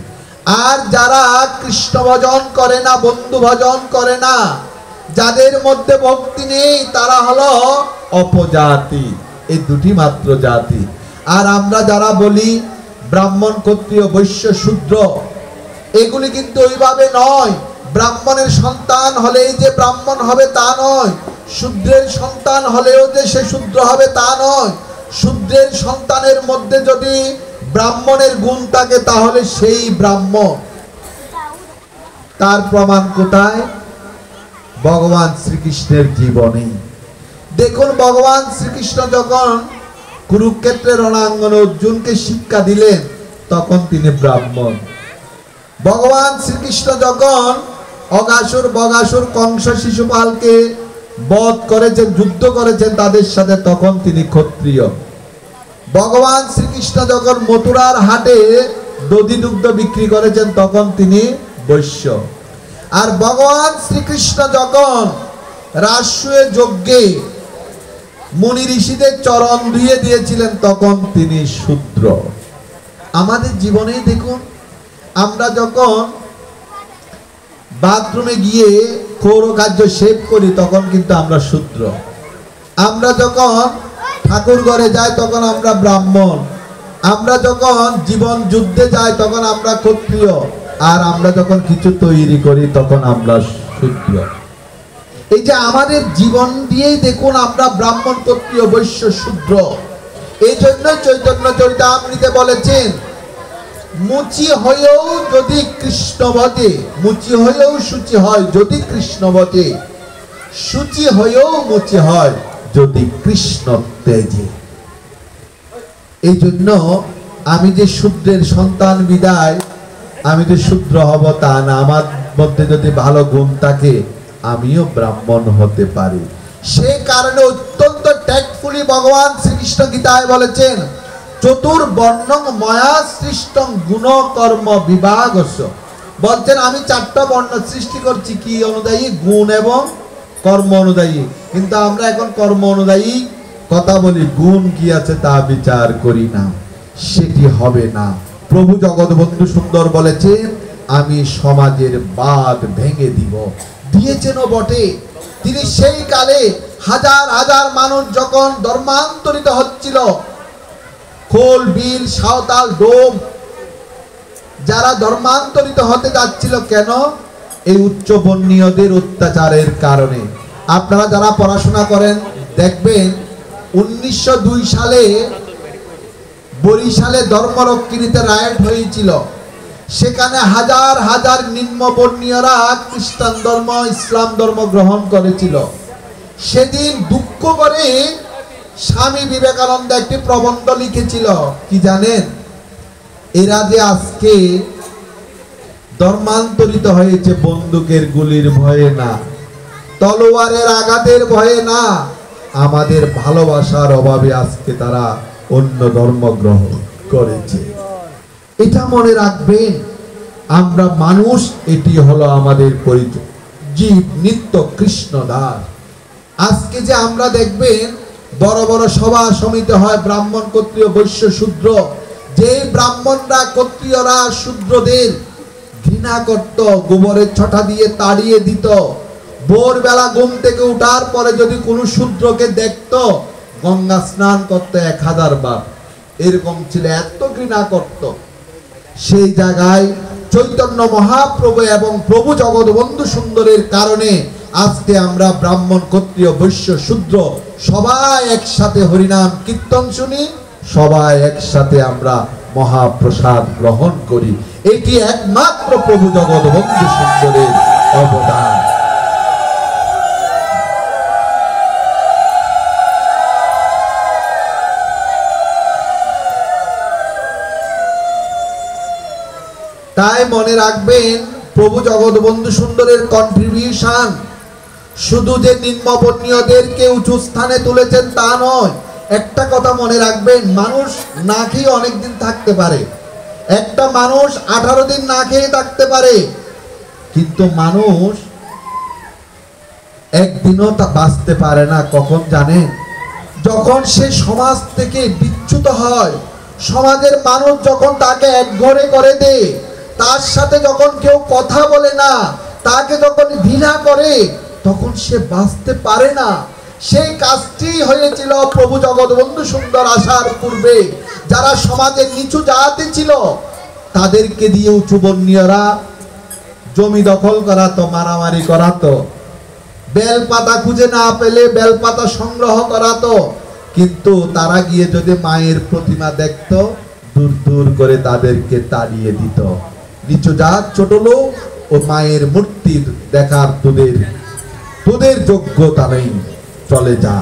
A: আর যারা কৃষ্ণ ভজন করে না, বন্ধু ভজন করে না, যাদের মধ্যে ভক্তি নেই, তারা হলো অপজাতি। এই দুটি মাত্র জাতি। আর আমরা যারা বলি ব্রাহ্মণ, ক্ষত্রিয়, বৈশ্য, শূদ্র, এগুলি কিন্তু ওইভাবে নয়। ব্রাহ্মণের সন্তান হলেই যে ব্রাহ্মণ হবে তা নয়, শূদ্রের সন্তান হলেও যে সে শূদ্র হবে তা নয়। শূদ্রের সন্তানের মধ্যে যদি ব্রাহ্মণের গুণ থাকে তাহলে সেই ব্রাহ্মণ। তার প্রমাণ কোথায়? ভগবান শ্রীকৃষ্ণের জীবনে। দেখুন, ভগবান শ্রীকৃষ্ণ যখন কুরুক্ষেত্রের রণাঙ্গনে অর্জুনকে শিক্ষা দিলেন, তখন তিনি ব্রাহ্মণ। ভগবান শ্রীকৃষ্ণ যখন অগাসুর, বগাসুর, কংস, শিশুপালকে বধ করেছেন, যুদ্ধ করেছেন তাদের সাথে, তখন তিনি ক্ষত্রিয়। ভগবান শ্রীকৃষ্ণ যখন মথুরার হাটে দধি দুগ্ধ বিক্রি করেছেন, তখন তিনি বৈশ্য। আর ভগবান শ্রীকৃষ্ণ যখন রাজসূয় যজ্ঞে মুনি ঋষিদের চরণ ধুয়ে দিয়েছিলেন, তখন তিনি শূদ্র। আমাদের জীবনে দেখুন, আমরা যখন বাথরুমে গিয়ে ক্ষৌর কার্য সেভ করি, তখন কিন্তু আমরা শূদ্র। আমরা যখন ঠাকুর ঘরে যাই, তখন আমরা ব্রাহ্মণ। আমরা যখন জীবন যুদ্ধে যাই, তখন আমরা ক্ষত্রিয়। আর আমরা যখন কিছু তৈরি করি তখন আমরা শূদ্র। এই যে আমাদের জীবন দিয়েই দেখুন আমরা ব্রাহ্মণ, ক্ষত্রিয়, বৈশ্য, শূদ্র। এই জন্য চৈতন্য চরিতামৃতে বলেছেন, মুচি হয়েও যদি কৃষ্ণ বটে, মুচি হয়েও শুচি হয় যদি কৃষ্ণ বটে, শুচি হয়েও মুচি হয় যদি কৃষ্ণ তেজে। এই জন্য আমি যে শূদ্রের সন্তান বিদায় আমি যে শূদ্র হব তা না, আমার মধ্যে যদি ভালো গুণ থাকে আমিও ব্রাহ্মণ হতে পারি। সেই কারণে অত্যন্ত ট্যাক্টফুলি ভগবান শ্রীকৃষ্ণ গীতায় বলেছেন, চতুর্বর্ণং ময়া সৃষ্টং গুণ কর্ম বিভাগস্য। বলছেন আমি 4টা বর্ণ সৃষ্টি করছি, কি অনুযায়ী? গুণ এবং কর্ম অনুযায়ী। কিন্তু আমরা এখন কর্ম অনুযায়ী কথা বলি, গুণ কি আছে তা বিচার করি না, সেটি হবে না। প্রভু জগৎবন্ধু সুন্দর বলেছেন, আমি সমাজের বাঁধ ভেঙে দিব। দিয়েছেন বটে। তিনি সেই কালে হাজার হাজার মানুষ যখন ধর্মান্তরিত হচ্ছিল, খোল, বিল, সাঁওতাল, ডোম, যারা ধর্মান্তরিত হতে যাচ্ছিল, কেন? এই উচ্চ বর্ণীয়দের অত্যাচারের কারণে। আপনারা যারা পড়াশোনা করেন দেখবেন 1902 সালে বরিশালে ধর্মরক্ষিণীতে রায়ট হয়েছিল। সেখানে হাজার হাজার নিম্নবর্ণীয়রা খ্রিস্টান ধর্ম, ইসলাম ধর্ম গ্রহণ করেছিল। সেদিন দুঃখ করে স্বামী বিবেকানন্দ একটি প্রবন্ধ লিখেছিল, কি জানেন? এরা যে আজকে ধর্মান্তরিত হয়েছে বন্দুকের গুলির ভয়ে না, তলোয়ারের আঘাতের ভয়ে না, আমাদের ভালোবাসার অভাবে আজকে তারা অন্য ধর্ম গ্রহণ করেছে। এটা মনে রাখবেন, আমরা মানুষ, এটি হলো আমাদের পরিচয়। জীব নিত্য কৃষ্ণ দাস। আজকে যে আমরা দেখবেন বড় বড় সভা সমিতি হয়, ব্রাহ্মণ, ক্ষত্রিয়, বৈশ্য, শূদ্র। যে ব্রাহ্মণরা, ক্ষত্রিয়রা শূদ্রদের ঘৃণা করত, গোবরের ছটা দিয়ে তাড়িয়ে দিত। ভোরবেলা ঘুম থেকে উঠার পরে যদি কোনো শূদ্রকে দেখত, গঙ্গা স্নান করতে 1000 বার, এরকম ছিল, এত ঘৃণা করত। সেই জায়গায় চৈতন্য মহাপ্রভু এবং প্রভু জগৎবন্ধু সুন্দরের কারণে আজকে আমরা ব্রাহ্মণ, ক্ষত্রিয়, বৈশ্য, শূদ্র সবাই একসাথে হরিনাম কীর্তন শুনি, সবাই একসাথে আমরা মহাপ্রসাদ গ্রহণ করি। এটি একমাত্র প্রভু জগৎবন্ধু সুন্দরের অবদান। তাই মনে রাখবেন, প্রভু জগৎবন্ধু সুন্দরের কন্ট্রিবিউশন শুধু যে নিম্নবর্ণীয়দেরকে উঁচু স্থানে তুলেছেন তা নয়। একটা কথা মনে রাখবেন, মানুষ না খেয়ে অনেকদিন থাকতে পারে, একটা মানুষ 18 দিন না খেয়ে থাকতে পারে, কিন্তু মানুষ একদিনও তা বাঁচতে পারে না। কখন জানেন? যখন সে সমাজ থেকে বিচ্যুত হয়, সমাজের মানুষ যখন তাকে একঘরে করে দেয়, তার সাথে যখন কেউ কথা বলে না, তাকে যখন ঘৃণা করে, তখন সে বাঁচতে পারে না। সেই কাজটি হয়েছিল প্রভু জগৎবন্ধু সুন্দর আসার পূর্বে। যারা সমাজের নিচু জাতি ছিল, তাদেরকে দিয়ে উঁচু বর্ণীয়রা জমি দখল করাতো, মারামারি করাতো, বেলপাতা খুঁজে না পেলে বেলপাতা সংগ্রহ করাতো। কিন্তু তারা গিয়ে যদি মায়ের প্রতিমা দেখতো, দূর দূর করে তাদেরকে তাড়িয়ে দিত। নিচু জাত, ছোট লোক, ও মায়ের মূর্তি দেখার তোদের যোগ্যতা নেই, চলে যা।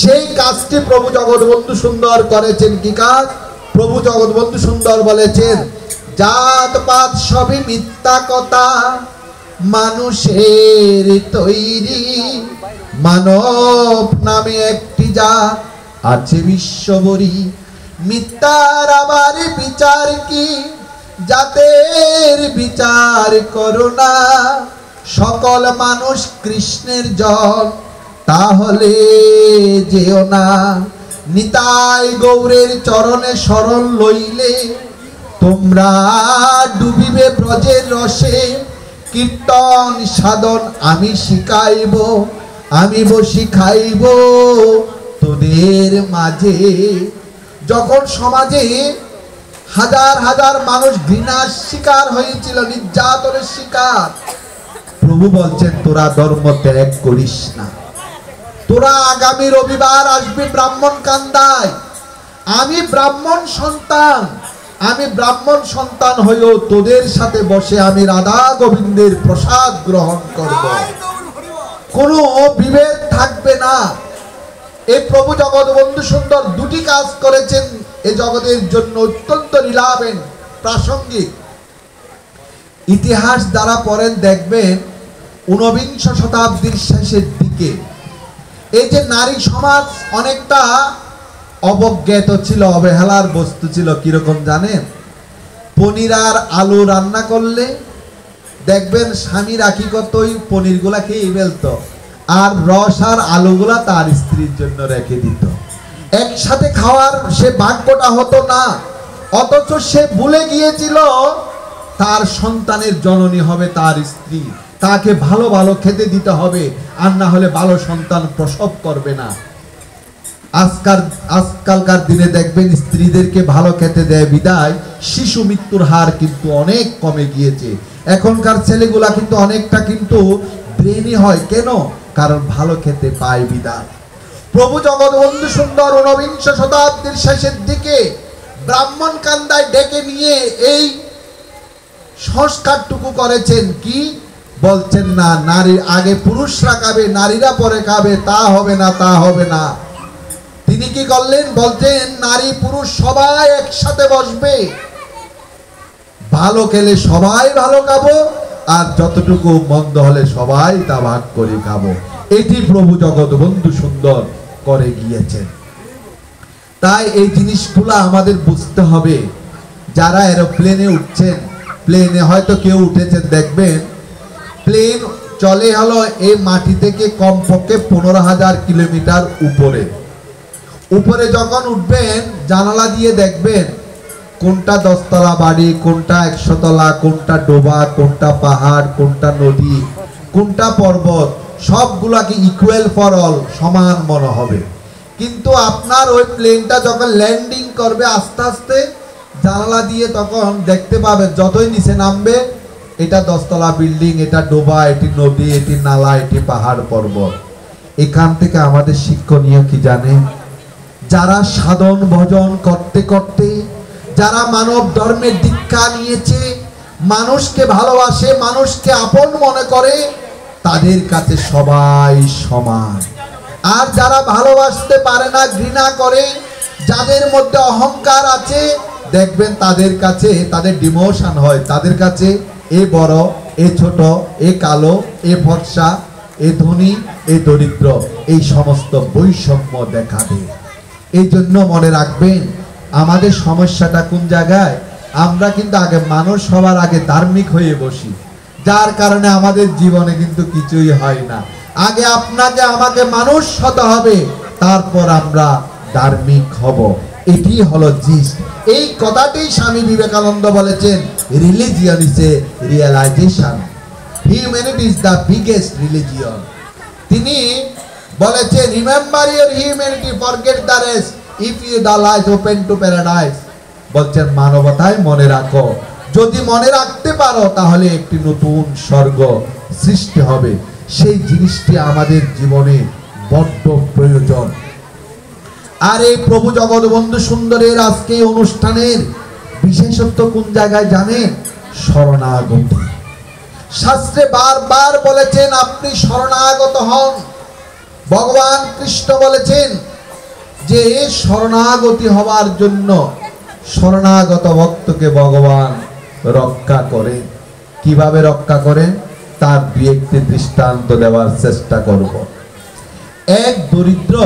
A: সেই কাজটি প্রভু জগৎবন্ধু সুন্দর করেছেন। কি কাজ? প্রভু জগৎবন্ধু সুন্দর বলেছেন, জাত পাত সবই মিথ্যা কথা, মানুষের তৈরি, মানব নামে একটি জাত আছে বিশ্ববরী। মিথ্যার আবার বিচার কি, জাতের বিচার করো না। সকল মানুষ কৃষ্ণের জন, তাহলে যেও না। নিতাই গৌরের চরণে শরণ লইলে, তোমরা ডুবিবে ব্রজের রসে। কীর্তন সাধন আমি শিখাইব, আমি বসি খাইব তোদের মাঝে। যখন সমাজে হাজার হাজার মানুষ ঘৃণার শিকার হয়েছিল, নির্যাতনের শিকার। প্রভু বলছেন তোরা ধর্ম ত্যাগ করিস না, তোরা আগামী রবিবার আসবি ব্রাহ্মণ কান্দায়। আমি ব্রাহ্মণ সন্তান, আমি ব্রাহ্মণ সন্তান হয়েও তোদের সাথে বসে আমি রাধা গোবিন্দের প্রসাদ গ্রহণ করব, কোনো বিভেদ থাকবে না। এই প্রভু জগৎবন্ধু সুন্দর দুটি কাজ করেছেন এই জগতের জন্য, অত্যন্ত রিলেভেন্ট, প্রাসঙ্গিক। ইতিহাস দ্বারা পড়েন দেখবেন ঊনবিংশ শতাব্দীর শেষের দিকে এই যে নারী সমাজ অনেকটা অবজ্ঞাত ছিল, অবহেলার বস্তু ছিল। কিরকম জানেন? পনির আর আলু রান্না করলে দেখবেন স্বামীরা কি করত, ওই পনির গুলা খেয়ে ফেলতো, আর রস আর আলুগুলা তার স্ত্রীর জন্য রেখে দিত। একসাথে খাওয়ার সে ভাগ্যটা হতো না, অথচ সে ভুলে গিয়েছিল তার সন্তানের জননী হবে তার স্ত্রী, তাকে ভালো ভালো খেতে দিতে হবে, আর না হলে ভালো সন্তান প্রসব করবে না। আজকালকার দিনে দেখবেন স্ত্রীদেরকে ভালো খেতে দেয় বিদায় শিশু মৃত্যুর হার কিন্তু অনেক কমে গিয়েছে। এখনকার ছেলেগুলা কিন্তু অনেকটা কিন্তু ব্রেনি হয়, কেন? কারণ ভালো খেতে পায় বিদায়। প্রভু জগৎবন্ধু সুন্দর ঊনবিংশ শতাব্দীর শেষের দিকে ব্রাহ্মণ কান্দায় ডেকে নিয়ে এই সংস্কারটুকু করেছেন। কি বলছেন? না, নারীর আগে পুরুষরা খাবে, নারীরা পরে খাবে, তা হবে না, তা হবে না। তিনি কি করলেন? বলছেন নারী পুরুষ সবাই একসাথে বসবে, ভালো খেলে সবাই ভালো খাবো, আর যতটুকু মন্দ হলে সবাই তা ভাগ করে খাবো। এটি প্রভু জগৎবন্ধু সুন্দর করে গিয়েছেন। তাই এই জিনিসগুলো আমাদের বুঝতে হবে। যারা এরোপ্লেনে উঠছেন, প্লেনে হয়তো কেউ উঠেছেন, দেখবেন প্লেন চলে হলো এই মাটি থেকে কমপক্ষে 15,000 কিলোমিটার উপরে। উপরে যখন উঠবেন জানালা দিয়ে দেখবেন কোনটা 10 তলা বাড়ি, কোনটা 100 তলা, কোনটা ডোবা, কোনটা পাহাড়, কোনটা নদী, কোনটা পর্বত, সবগুলাকে ইকুয়াল ফর অল, সমান মনে হবে। কিন্তু আপনার ওই প্লেনটা যখন ল্যান্ডিং করবে আস্তে আস্তে জানালা দিয়ে, তখন দেখতে পাবেন যতই নিচে নামবে এটা 10 তলা বিল্ডিং, এটা ডোবা, এটি নদী, এটি নালা, এটি পাহাড় পর্বত। এখান থেকে আমাদের শিক্ষণীয় কি জানেন? যারা সাধন ভজন করতে করতে, যারা মানব ধর্মের দীক্ষা নিয়েছে, মানুষকে ভালোবাসে, মানুষকে আপন মনে করে, তাদের কাছে সবাই সমান। আর যারা ভালোবাসতে পারে না, ঘৃণা করে, যাদের মধ্যে অহংকার আছে, দেখবেন তাদের কাছে তাদের ডিমোশন হয়, তাদের কাছে এ বড়, এ ছোট, এ কালো, এ ফর্সা, এ ধনী, এ দরিদ্র, এই সমস্ত বৈষম্য দেখা দেয়। এই জন্য মনে রাখবেন আমাদের সমস্যাটা কোন জায়গায়? আমরা কিন্তু আগে মানুষ হওয়ার আগে ধার্মিক হয়ে বসি, যার কারণে আমাদের জীবনে কিন্তু কিছুই হয় না। আগে আপনাকে আমাকে মানুষ হতে হবে, তারপর আমরা ধার্মিক হব। এটি হলো জিস। এই কথাটি স্বামী বিবেকানন্দ বলেছেন, religion is a realization, humanity is the biggest religion. তিনি বলেছেন, remember your humanity, forget the rest, if you the lies open to paradise. বলছেন মানবতায় মনে রাখো, যদি মনে রাখতে পারো তাহলে একটি নতুন স্বর্গ সৃষ্টি হবে। সেই জিনিসটি আমাদের জীবনে বড্ড প্রয়োজন। আর এই প্রভু জগৎবন্ধু সুন্দরের আজকে অনুষ্ঠানের বিশেষত্ব কোন জায়গায় জানেন? শরণাগতি। শাস্ত্রে বারবার বলেছেন আপনি শরণাগত হন। ভগবান কৃষ্ণ বলেছেন যে শরণাগতি হওয়ার জন্য শরণাগত ভক্তকে ভগবান রক্ষা করেন। কিভাবে রক্ষা করেন তার দুই একটি দৃষ্টান্ত দেওয়ার চেষ্টা করব। এক দরিদ্র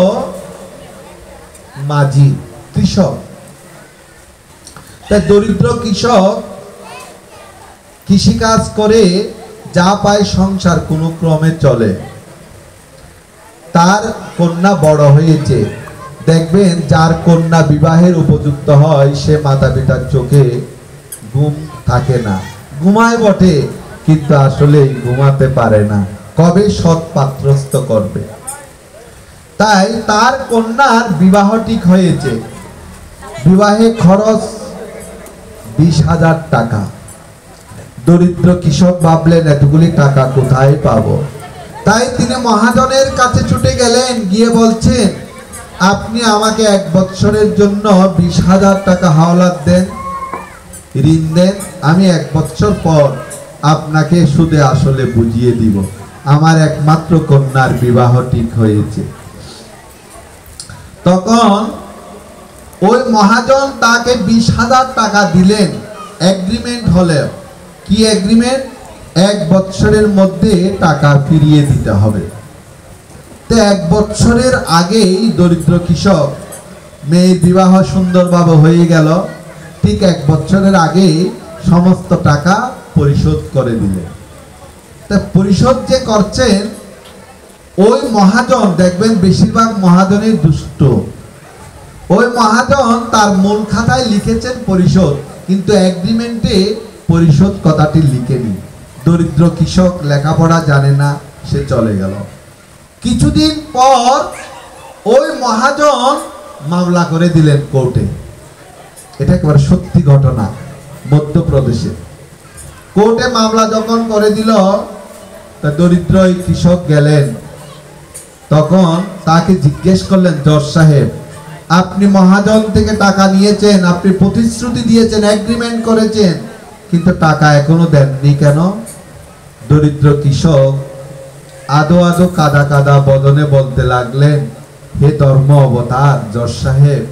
A: মাঝি কৃষক, তাই দরিদ্র কৃষক কৃষিকাজ করে যা পায় সংসার কোনো ক্রমে চলে। তার কন্যা বড় হয়েছে, দেখবেন যার কন্যা বিবাহের উপযুক্ত হয় সে মাতা পিতার চোখে ঘুম থাকে না, ঘুমায় বটে কিন্তু আসলে ঘুমাতে পারে না, কবে সৎ পাত্রস্থ করবে। তাই তার কন্যার বিবাহ ঠিক হয়েছে, বিবাহে খরচ 20,000 টাকা। দরিদ্র কৃষক ভাবলেন এতগুলি টাকা কোথায় পাবো, তাই তিনি মহাজনের কাছে ছুটে গেলেন, গিয়ে বলছেন, আপনি আমাকে 1 বৎসরের জন্য 20,000 টাকা হাওলাত দেন, ঋণ দেন, আমি 1 বৎসর পর আপনাকে সুদে আসলে বুঝিয়ে দিব। আমার একমাত্র কন্যার বিবাহ ঠিক হয়েছে। তখন ওই মহাজন তাকে 20,000 টাকা দিলেন। এগ্রিমেন্ট হলো কি? এগ্রিমেন্ট 1 বৎসরের মধ্যে টাকা ফিরিয়ে দিতে হবে। তো 1 বৎসরের আগেই দরিদ্র কৃষক মেয়ের বিবাহ সুন্দরভাবে হয়ে গেল। ঠিক 1 বৎসরের আগে সমস্ত টাকা পরিশোধ করে দিলেন। তা পরিশোধ যে করছেন ওই মহাজন, দেখবেন বেশিরভাগ মহাজনের দুষ্ট। ওই মহাজন তার মূল খাতায় লিখেছেন পরিশোধ, কিন্তু এগ্রিমেন্টে পরিশোধ কথাটি লিখেনি। দরিদ্র কৃষক লেখাপড়া জানে না, সে চলে গেল। কিছুদিন পর ওই মহাজন মামলা করে দিলেন কোর্টে। এটা একেবারে সত্যি ঘটনা, মধ্যপ্রদেশে। কোর্টে মামলা যখন করে দিল, তা দরিদ্র ওই কৃষক গেলেন। তখন তাকে জিজ্ঞেস করলেন, জজ সাহেব, আপনি মহাজন থেকে টাকা নিয়েছেন, আপনি প্রতিশ্রুতি দিয়েছেন, এগ্রিমেন্ট করেছেন, কিন্তু টাকা এখনো দেননি কেন? দরিদ্র কৃষক আদো আদো কাদা কাদা বদনে বলতে লাগলেন, হে ধর্ম অবতার জজ সাহেব,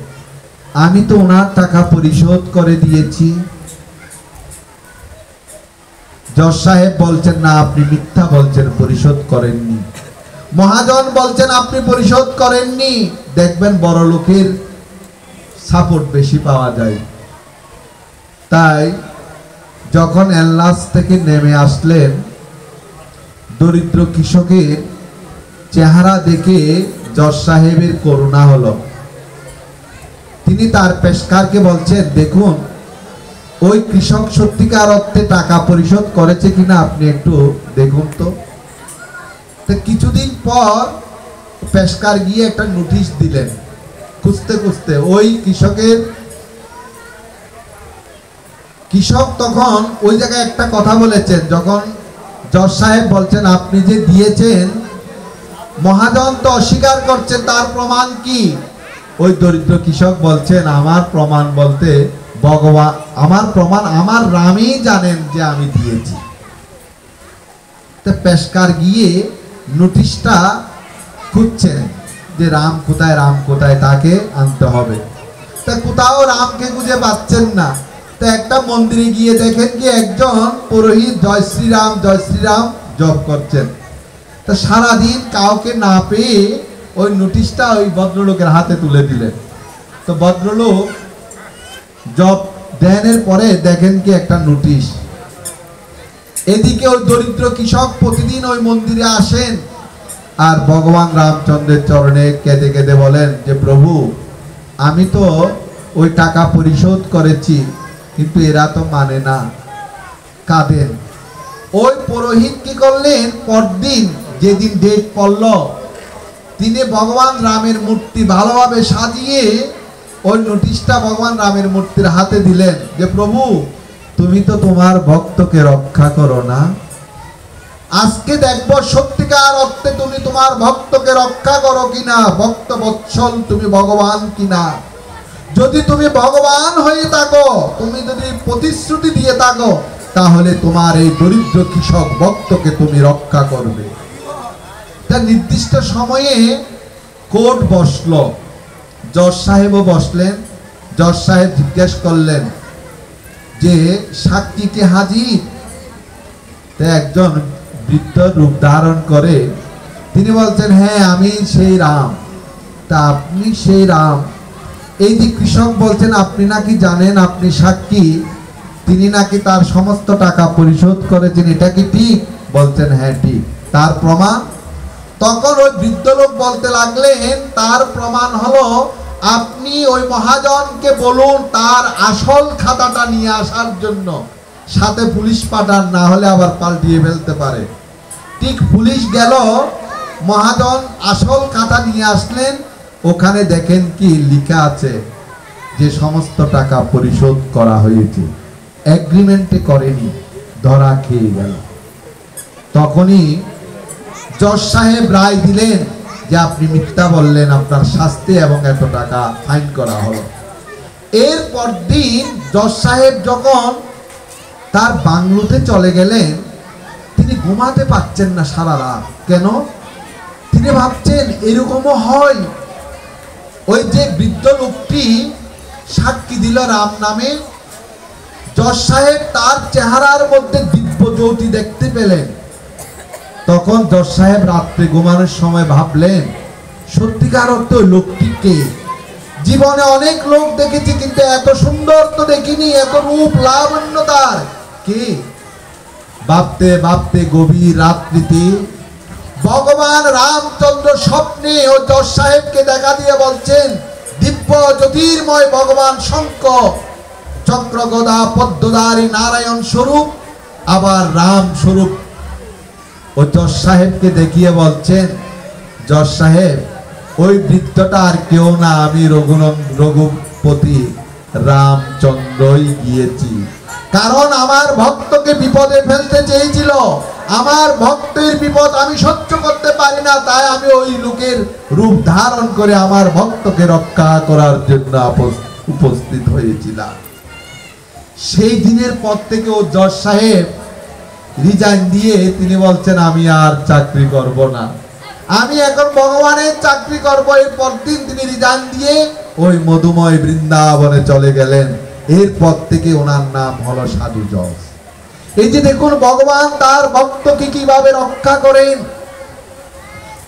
A: আমি তো ওনার টাকা পরিশোধ করে দিয়েছি। জজ সাহেব বলছেন, না, আপনি মিথ্যা বলছেন, পরিশোধ করেননি। মহাজন বলছেন, আপনি পরিশোধ করেননি। দেখবেন বড় লোকের সাপোর্ট বেশি পাওয়া যায়। তাই যখন এলাচ থেকে নেমে আসলেন, দরিদ্র কৃষকের চেহারা দেখে জজ সাহেবের করুণা হলো। তিনি তার পেশকারকে বলছেন, দেখুন ওই কৃষক সত্যিকার অর্থে টাকা পরিশোধ করেছে কিনা আপনি একটু দেখুন তো। কিছুদিন পর পেশকার গিয়ে একটা নোটিশ দিলেন। খুঁজতে খুঁজতে ওই কৃষক তখন ওই জায়গায় একটা কথা বলেছেন, যখন জজ সাহেব বলছেন, আপনি যে দিয়েছেন, মহাজন তো অস্বীকার করছেন, তার প্রমাণ কি? ওই দরিদ্র কৃষক বলছেন, আমার প্রমাণ বলতে ভগবান, আমার প্রমাণ আমার রামই জানেন যে আমি দিয়েছি। তো পেশকার গিয়ে নোটিশটা খুঁজছেন যে রাম কোথায়, রাম কোথায়, তাকে আনতে হবে। তা কোথাও রামকে খুঁজে পাচ্ছেন না। তো একটা মন্দিরে গিয়ে দেখেন কি একজন পুরোহিত জয় শ্রীরাম জয় শ্রীরাম জপ করছেন। তা সারাদিন কাউকে না পেয়ে ওই নোটিশটা ওই ভদ্রলোকের হাতে তুলে দিলেন। তো ভদ্রলোক জব ধ্যানের পরে দেখেন কি একটা নোটিশ। এদিকে ওই দরিদ্র কৃষক প্রতিদিন ওই মন্দিরে আসেন আর ভগবান রামচন্দ্রের চরণে কেঁদে কেঁদে বলেন যে, প্রভু, আমি তো ওই টাকা পরিশোধ করেছি, কিন্তু এরা তো মানে না, কাঁদেন। ওই পুরোহিত কি করলেন, পরদিন যেদিন ডেট পড়ল, তিনি ভগবান রামের মূর্তি ভালোভাবে সাজিয়ে ওই নোটিশটা ভগবান রামের মূর্তির হাতে দিলেন যে, প্রভু, তুমি তো তোমার ভক্তকে রক্ষা করো না, আজকে দেখবো সত্যিকার অর্থে তুমি তোমার ভক্তকে রক্ষা করো কিনা, ভক্ত বৎসল তুমি ভগবান কিনা। যদি তুমি ভগবান হয়ে থাকো, তুমি যদি প্রতিশ্রুতি দিয়ে থাকো, তাহলে তোমার এই দরিদ্র কৃষক ভক্তকে তুমি রক্ষা করবে। তা নির্দিষ্ট সময়ে কোর্ট বসলো, জজ সাহেবও বসলেন। জজ সাহেব জিজ্ঞেস করলেন যে, সাক্ষীকে হাজির? একজন বৃদ্ধ রূপ ধারণ করে তিনি বলছেন, হ্যাঁ, আমি সেই রাম। তা আপনি সেই রাম? এই যে কৃষক বলছেন, আপনি নাকি জানেন, আপনি সাক্ষী, তিনি নাকি তার সমস্ত টাকা পরিশোধ করেছেন, এটা কি ঠিক? বলছেন, হ্যাঁ ঠিক। তার প্রমাণ? তখন ওই বৃদ্ধ লোক বলতে লাগলেন, তার প্রমাণ হলো, আপনি ওই মহাজনকে বলুন তার আসল খাতাটা নিয়ে আসার জন্য, সাথে পুলিশ পাঠান, না হলে আবার পাল্টিয়ে ফেলতে পারে। ঠিক পুলিশ গেল, মহাজন আসল খাতা নিয়ে আসলেন। ওখানে দেখেন কি লেখা আছে, যে সমস্ত টাকা পরিশোধ করা হয়েছে। এগ্রিমেন্টে করেনি, ধরা খেয়ে গেল। তখনই জজ সাহেব রায় দিলেন যে আপনি মিথ্যা বললেন, আপনার শাস্তি এবং এত টাকা ফাইন করা হলো। এরপর দিন জজ সাহেব যখন তার বাংলোতে চলে গেলেন, তিনি ঘুমাতে পারছেন না সারা রাত। কেন? তিনি ভাবছেন এরকমও হয়। ওই যে বৃদ্ধ লোকটি সাক্ষী দিল রাম নামে, জজ সাহেব তার চেহারার মধ্যে দিব্য জ্যোতি দেখতে পেলেন। তখন জজ সাহেব রাত্রে ঘুমানোর সময় ভাবলেন, সত্যিকার অর্থে ওই লোকটি কে? জীবনে অনেক লোক দেখেছি, কিন্তু এত সুন্দর তো দেখিনি, এত রূপ লাবণ্য তার কে? ভাবতে ভাবতে গভীর রাত্রিতে ভগবান রামচন্দ্র স্বপ্নে ও জজ সাহেবকে দেখা দিয়ে বলছেন, দিব্য জ্যোতির্ময় ভগবান শঙ্কর চক্র গদা পদ্মধারী নারায়ণ স্বরূপ, আবার রাম স্বরূপ। ও জজ সাহেবকে দেখিয়ে বলছেন, জজ সাহেব ওই বৃদ্ধটা আর কেউ না, আমি রঘুপতি রামচন্দ্রই গিয়েছি। কারণ আমার ভক্তকে বিপদে ফেলতে চেয়েছিল, আমার ভক্তের বিপদ আমি সহ্য করতে পারি না, তাই আমি ওই লোকের রূপ ধারণ করে আমার ভক্তকে রক্ষা করার জন্য উপস্থিত হয়েছিলাম। সেই দিনের পর থেকে ও জজ সাহেব রিজাইন দিয়ে তিনি বলছেন, আমি আর চাকরি করব না, আমি এখন ভগবানের চাকরি করব। এর পরদিন তিনি রিজাইন দিয়ে ওই মধুময় বৃন্দাবনে চলে গেলেন। এরপর থেকে ওনার নাম হলো সাধু জজ। এই যে দেখুন ভগবান তার ভক্তকে কিভাবে রক্ষা করেন।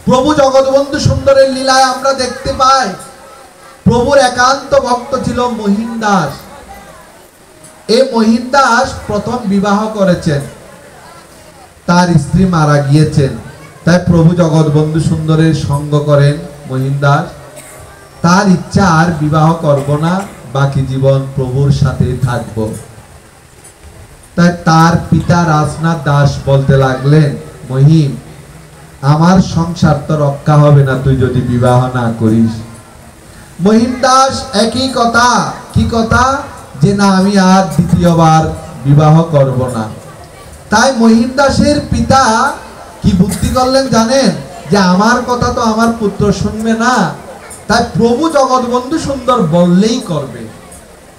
A: প্রভু জগৎবন্ধু সুন্দরের লীলায় আমরা দেখতে পাই, প্রভুর একান্ত ভক্ত ছিল মহিন দাস। এই মহিন দাস প্রথম বিবাহ করেছেন, তার স্ত্রী মারা গিয়েছেন, তাই প্রভু জগৎবন্ধু সুন্দরের সঙ্গ করেন মহিন দাস। তার ইচ্ছা আর বিবাহ করব না, বাকি জীবন প্রভুর সাথে থাকব। তাই তার পিতা রাজনাথ দাস বলতে লাগলেন, মহিম আমার সংসার তো রক্ষা হবে না তুই যদি বিবাহ না করিস। মহিম দাস একই কথা, কি কথা? যে না, আমি আর দ্বিতীয়বার বিবাহ করব না। তাই মহিম দাসের পিতা কি বুদ্ধি করলেন জানেন? যে আমার কথা তো আমার পুত্র শুনবে না, তাই প্রভু জগৎবন্ধু সুন্দর বললেই করবে।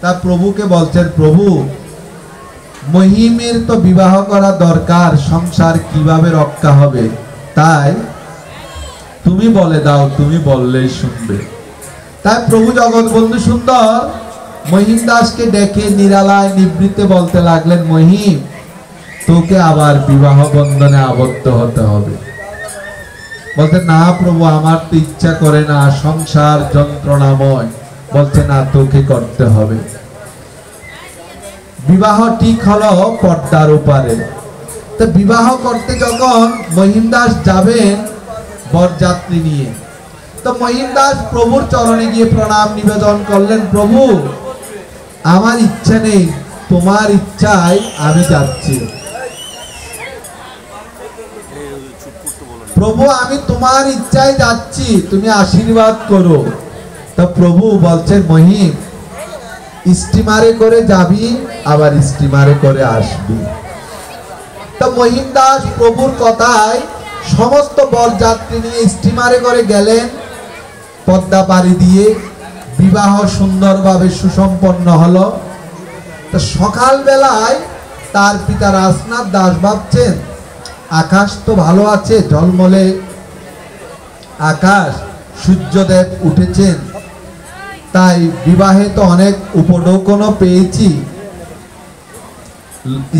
A: তাই প্রভুকে বলছেন, প্রভু মহিমের তো বিবাহ করা দরকার, সংসার কিভাবে রক্ষা হবে, তাই তুমি বলে দাও, তুমি বললেই শুনবে। তাই প্রভু জগৎবন্ধু সুন্দর মহিম দাসকে ডেকে নিরালায় নিবৃত্তে বলতে লাগলেন, মহিম তোকে আবার বিবাহ বন্ধনে আবদ্ধ হতে হবে। বলতে, না প্রভু আমার তো ইচ্ছা করে না, সংসার যন্ত্রণাময়। বলছে, না তোকে করতে হবে। বিবাহ ঠিক হলো পর্দার ওপারে। তো বিবাহ করতে যখন মহিম দাস যাবেন বরযাত্রী নিয়ে, তো মহিম দাস প্রভুর চরণে গিয়ে প্রণাম নিবেদন করলেন, প্রভু আমার ইচ্ছা নেই, তোমার ইচ্ছায় আমি যাচ্ছি। প্রভু আমি তোমার ইচ্ছায় যাচ্ছি, তুমি আশীর্বাদ করো। তো প্রভু বলছেন, মহিম স্টিমারে করে যাবি, আবার স্টিমারে করে আসবি। তো মহিম দাস প্রভুর কথায় সমস্ত বরযাত্রী নিয়ে স্টিমারে করে গেলেন। পদ্মা পাড়ি দিয়ে বিবাহ সুন্দরভাবে সুসম্পন্ন হলো। তো সকাল বেলায় তার পিতা রাজনাথ দাস ভাবছেন, আকাশ তো ভালো আছে, ঝলমলে আকাশ, সূর্যদেব উঠেছেন, তাই বিবাহে তো অনেক উপঢৌকনও পেয়েছি,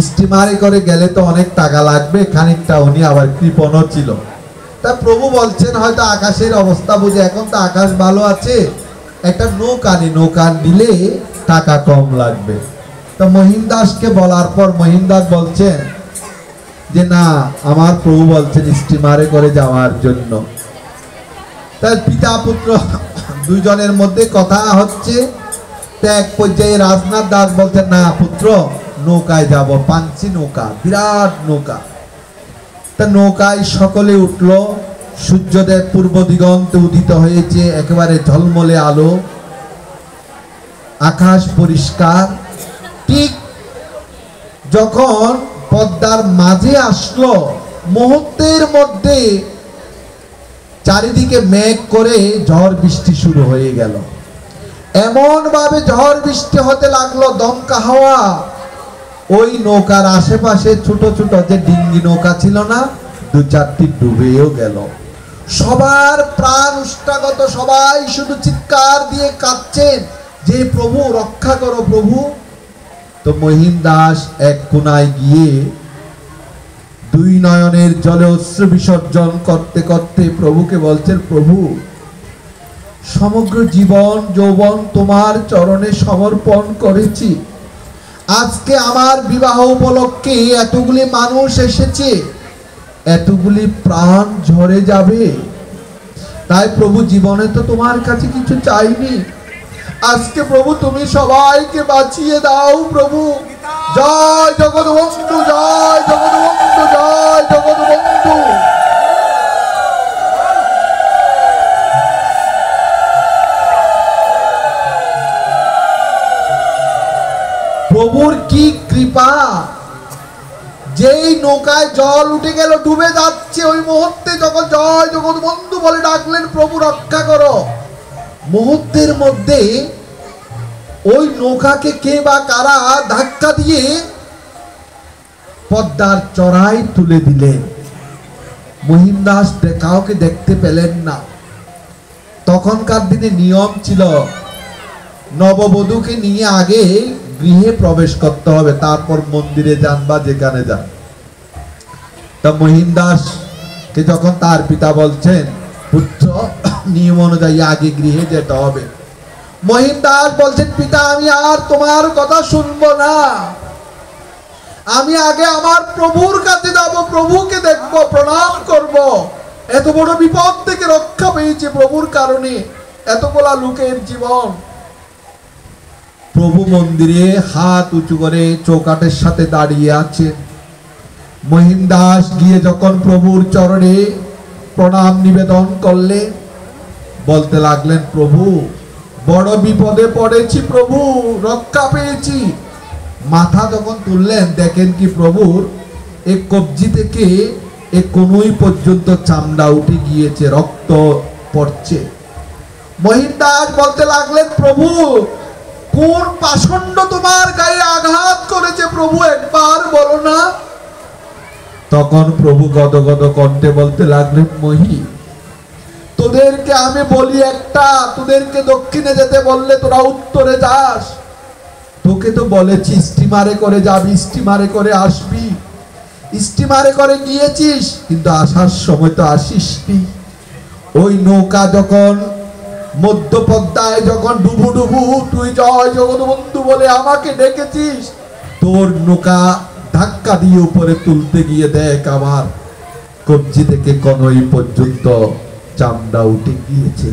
A: স্টিমারে করে গেলে তো অনেক টাকা লাগবে, খানিকটা উনি আবার কৃপণও ছিল। তা প্রভু বলছেন, হয়তো আকাশের অবস্থা বুঝে এখন তো আকাশ ভালো আছে, একটা নৌকা নিলে টাকা কম লাগবে। তো মহিম দাসকে বলার পর মহিম দাস বলছেন যে না, আমার প্রভু বলছেন স্টিমারে করে যাওয়ার জন্য। তার পিতা পুত্র দুইজনের মধ্যে কথা হচ্ছে। এক পর্যায়ে রাজনাথ দাস বলছেন, না পুত্র নৌকায় যাব, পাঞ্চি নৌকা, বিরাট নৌকা। তা নৌকায় সকলে উঠলো। সূর্যদেব পূর্ব দিগন্তে উদিত হয়েছে, একেবারে ঝলমলে আলো, আকাশ পরিষ্কার। ঠিক যখন পদ্মার মাঝে আসলো, মুহূর্তের মধ্যে চারিদিকে মেঘ করে ঝড় বৃষ্টি শুরু হয়ে গেল। এমন ভাবে ঝড় বৃষ্টি হতে লাগলো, দমকা হাওয়া, ওই নৌকার আশেপাশে ছোট ছোট যে ডিঙ্গি নৌকা ছিল না, দু চারটি ডুবেও গেল। সবার প্রাণ উষ্টাগত, সবাই শুধু চিৎকার দিয়ে কাঁদছেন যে প্রভু রক্ষা করো প্রভু। তো মহিম দাস এক কোনায় গিয়ে দুই নয়নের জলে অশ্রু বিসর্জন করতে করতে প্রভুকে বলছেন, প্রভু সমগ্র জীবন যৌবন তোমার চরণে সমর্পণ করেছি, আজকে আমার বিবাহ উপলক্ষে এতগুলি মানুষ এসেছে, এতগুলি প্রাণ ঝরে যাবে, তাই প্রভু জীবনে তো তোমার কাছে কিছু চাইনি, আজকে প্রভু তুমি সবাইকে বাঁচিয়ে দাও প্রভু। জয় জগৎবন্ধু, জয় জগৎবন্ধু, জয় জগৎবন্ধু। প্রভুর কি কৃপা, যেই নৌকায় জল উঠে গেল, ডুবে যাচ্ছে, ওই মুহূর্তে যখন জয় জগৎবন্ধু বলে ডাকলেন প্রভু রক্ষা করো, মুহূর্তের মধ্যে ওই নৌকাকে কে বা কারা ধাক্কা দিয়ে পদ্মার চড়াই তুলে দিলেন। মহিম দাস কাউকে দেখতে পেলেন না। তখনকার দিনে নিয়ম ছিল নববধূকে নিয়ে আগে গৃহে প্রবেশ করতে হবে, তারপর মন্দিরে যান বা যেখানে যান। তা মহিম দাসকে যখন তার পিতা বলছেন, পুত্র নিয়ম অনুযায়ী আগে গৃহে যেতে হবে, মহিম দাস বলছেন, পিতা আমি আর তোমার কথা শুনবো না, আমি আগে আমার প্রভুর কাছে যাব, প্রভুকে দেখবো, প্রণাম করব। এত বড় বিপদ থেকে রক্ষা পেয়েছে প্রভুর কারণে, এতগুলা লোকের জীবন। প্রভু মন্দিরে হাত উঁচু করে চৌকাঠের সাথে দাঁড়িয়ে আছেন। মহিম দাস গিয়ে যখন প্রভুর চরণে প্রণাম নিবেদন করলেন, বলতে লাগলেন, প্রভু বড় বিপদে পড়েছি প্রভু, রক্ষা পেয়েছি। মাথা যখন তুললেন, দেখেন কি প্রভুর এক কবজি থেকে এক কনুই পর্যন্ত চামড়া উঠে গিয়েছে, রক্ত পড়ছে। মহিম দাস বলতে লাগলেন, প্রভু কোন পাষণ্ড তোমার গায়ে আঘাত করেছে প্রভু, একবার বলো না। তখন প্রভু গদগদ কণ্ঠে বলতে লাগলেন, মহি তোদেরকে আমি বলি একটা, তোদেরকে দক্ষিণে যেতে বললে তোরা উত্তরে যাস, তোকে তো বলেছি স্টিমারে করে যাবি, স্টিমারে করে আসবি, স্টিমারে করে গিয়েছিস, কিন্তু আসার সময় তো আসিসনি। ওই নৌকা যখন মধ্য পদ্মায় যখন ডুবু ডুবু তুই জয় জগৎবন্ধু বলে আমাকে ডেকেছিস, তোর নৌকা ধাক্কা দিয়ে উপরে তুলতে গিয়ে দেখ আমার কবজি থেকে কনই পর্যন্ত চামড়া উঠে গিয়েছে।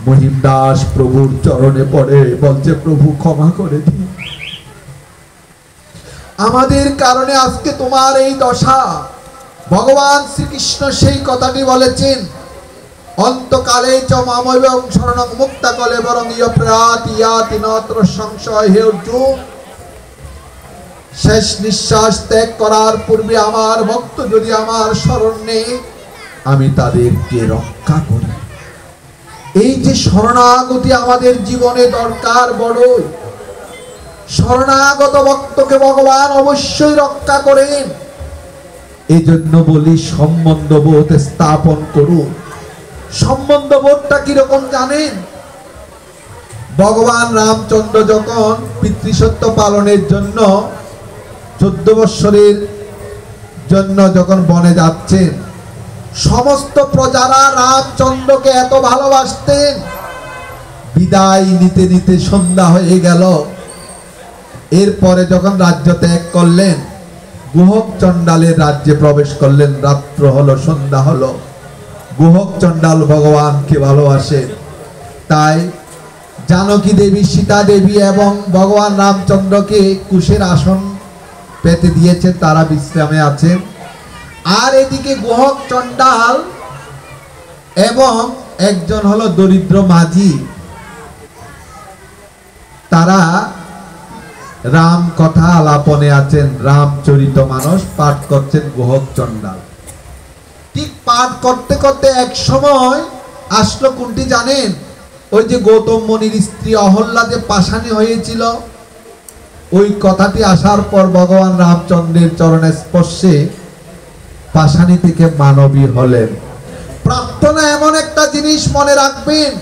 A: মহিম দাস প্রভুর চরণে পড়ে বলছে, প্রভু ক্ষমা করে দিন, আমাদের কারণে আজকে তোমার এই দশা। ভগবান শ্রীকৃষ্ণ সেই কথাটি বলেছেন, অন্তকালে চ মামৈবং শরণং মুক্তাকলে বরং ইয় প্রয়াতি ইয়াতি নত্র সংশয়। হে অর্জুন, শেষ নিঃশ্বাস ত্যাগ করার পূর্বে আমার ভক্ত যদি আমার শরণ নেয়, আমি তাদেরকে রক্ষা করি। এই যে শরণাগতি আমাদের জীবনে দরকার বড়ই, শরণাগত ভক্তকে ভগবান অবশ্যই রক্ষা করেন। এই জন্য বলি সম্বন্ধ বোধ স্থাপন করুন। সম্বন্ধ বোধটা কিরকম জানেন? ভগবান রামচন্দ্র যখন পিতৃসত্য পালনের জন্য 14 বৎসরের জন্য যখন বনে যাচ্ছেন, সমস্ত প্রজারা রামচন্দ্রকে এত ভালোবাসতেন। বিদায় নিতে নিতে সন্ধ্যা হয়ে গেল। এরপরে যখন রাজ্য ত্যাগ করলেন, গুহক চণ্ডালের রাজ্যে প্রবেশ করলেন। রাত্র হলো, সন্ধ্যা হলো। গুহক চণ্ডাল ভগবানকে ভালোবাসে, তাই জানকী দেবী, সীতা দেবী এবং ভগবান রামচন্দ্রকে কুশের আসন পেতে দিয়েছেন, তারা বিশ্রামে আছেন। আর এদিকে গুহক চণ্ডাল এবং একজন হলো দরিদ্র মাঝি, তারা রাম কথা আলাপনে আছেন, রামচরিত মানস পাঠ করছেন গুহক চণ্ডাল। ঠিক পাঠ করতে করতে এক সময় আসলো কোনটি জানেন? ওই যে গৌতম মুনির স্ত্রী অহল্যা যে পাষাণী হয়েছিল, ওই কথাটি আসার পর ভগবান রামচন্দ্রের চরণে স্পর্শে পাষাণী থেকে মানবী হলেন। প্রার্থনা এমন একটা জিনিস, মনে রাখবেন,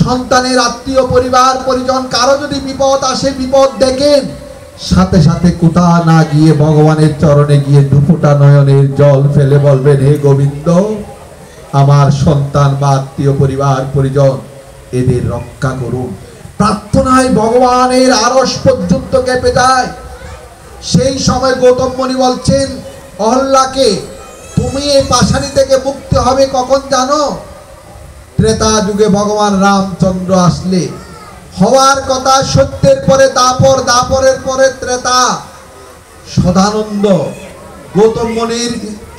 A: সন্তানের আত্মীয় পরিবার পরিজন কারো যদি বিপদ আসে, বিপদ দেখেন, সাথে সাথে কোথা না গিয়ে ভগবানের চরণে গিয়ে দুফোঁটা নয়নের জল ফেলে বলবেন, হে গোবিন্দ, আমার সন্তান বা আত্মীয় পরিবার পরিজন এদের রক্ষা করুন। প্রার্থনায় ভগবানের আরশ পর্যন্ত কেঁপে যায়। সেই সময় গৌতম মুনি বলছেন অহল্যাকে, তুমি এই পাষাণী থেকে মুক্তি হবে কখন জানো? ত্রেতা যুগে ভগবান রামচন্দ্র আসলে। হওয়ার কথা সত্যের পরে দাপর, দাপরের পরে ত্রেতা। সদানন্দ, গৌতম মুনির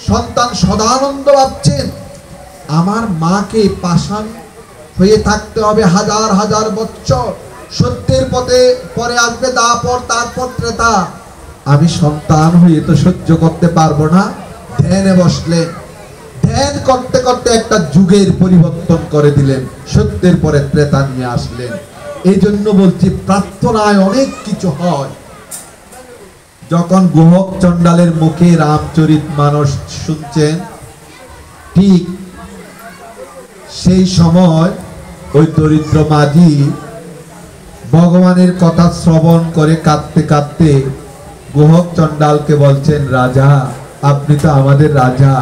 A: সন্তান সদানন্দ ভাবছেন আমার মাকে পাষাণ হয়ে থাকতে হবে হাজার হাজার বছর, সত্যের পথে পরে আসবে দাপর, তারপর ত্রেতা, আমি সন্তান হয়ে তো সহ্য করতে পারবো না। ধ্যানে বসলেন, ধ্যান করতে করতে একটা যুগের পরিবর্তন করে দিলেন, সত্যের পরে ত্রেতা নিয়ে আসলেন। এই জন্য বলছি প্রার্থনায় অনেক কিছু হয়। যখন গুহক চণ্ডালের মুখে রামচরিত মানস শুনছেন, ঠিক সেই সময় ওই দরিদ্র মাঝি ভগবানের কথা শ্রবণ করে কাঁদতে কাঁদতে গুহক চণ্ডালকে বলছেন, রাজা, আপনি তো আমাদের রাজা।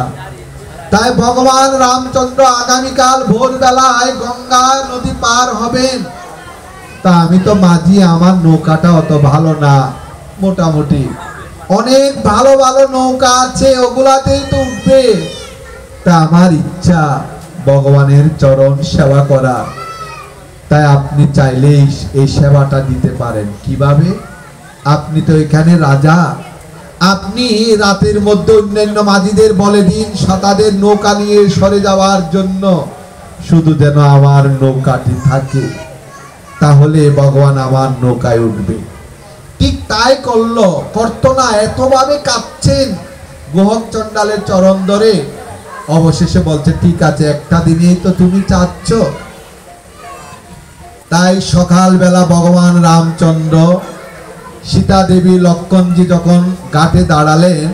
A: তাই ভগবান রামচন্দ্র আগামীকাল ভোরবেলায় গঙ্গা নদী পার হবেন। তা আমি তো মাঝি, আমার নৌকাটা অত ভালো না, মোটামুটি অনেক ভালো ভালো নৌকা আছে, ওগুলাতেই তো উঠবে। তা আমার ইচ্ছা ভগবানের চরণ সেবা করা, তাই আপনি চাইলেই এই সেবাটা দিতে পারেন। কিভাবে? আপনি তো এখানে রাজা, আপনি রাতের মধ্যে অন্যান্য মাঝিদের বলে দিন তাদের নৌকা নিয়ে সরে যাওয়ার জন্য, শুধু যেন আমার নৌকাটি থাকে, তাহলে ভগবান আমার নৌকায় উঠবে। ঠিক তাই করলো। করতো না, এতভাবে কাঁদছেন গুহক চণ্ডালের চরণ ধরে। অবশেষে বলছে, ঠিক আছে, একটা দিনেই তো তুমি চাচ্ছ। তাই সকালবেলা ভগবান রামচন্দ্র, সীতা দেবী, লক্ষ্মণজি যখন ঘাটে দাঁড়ালেন,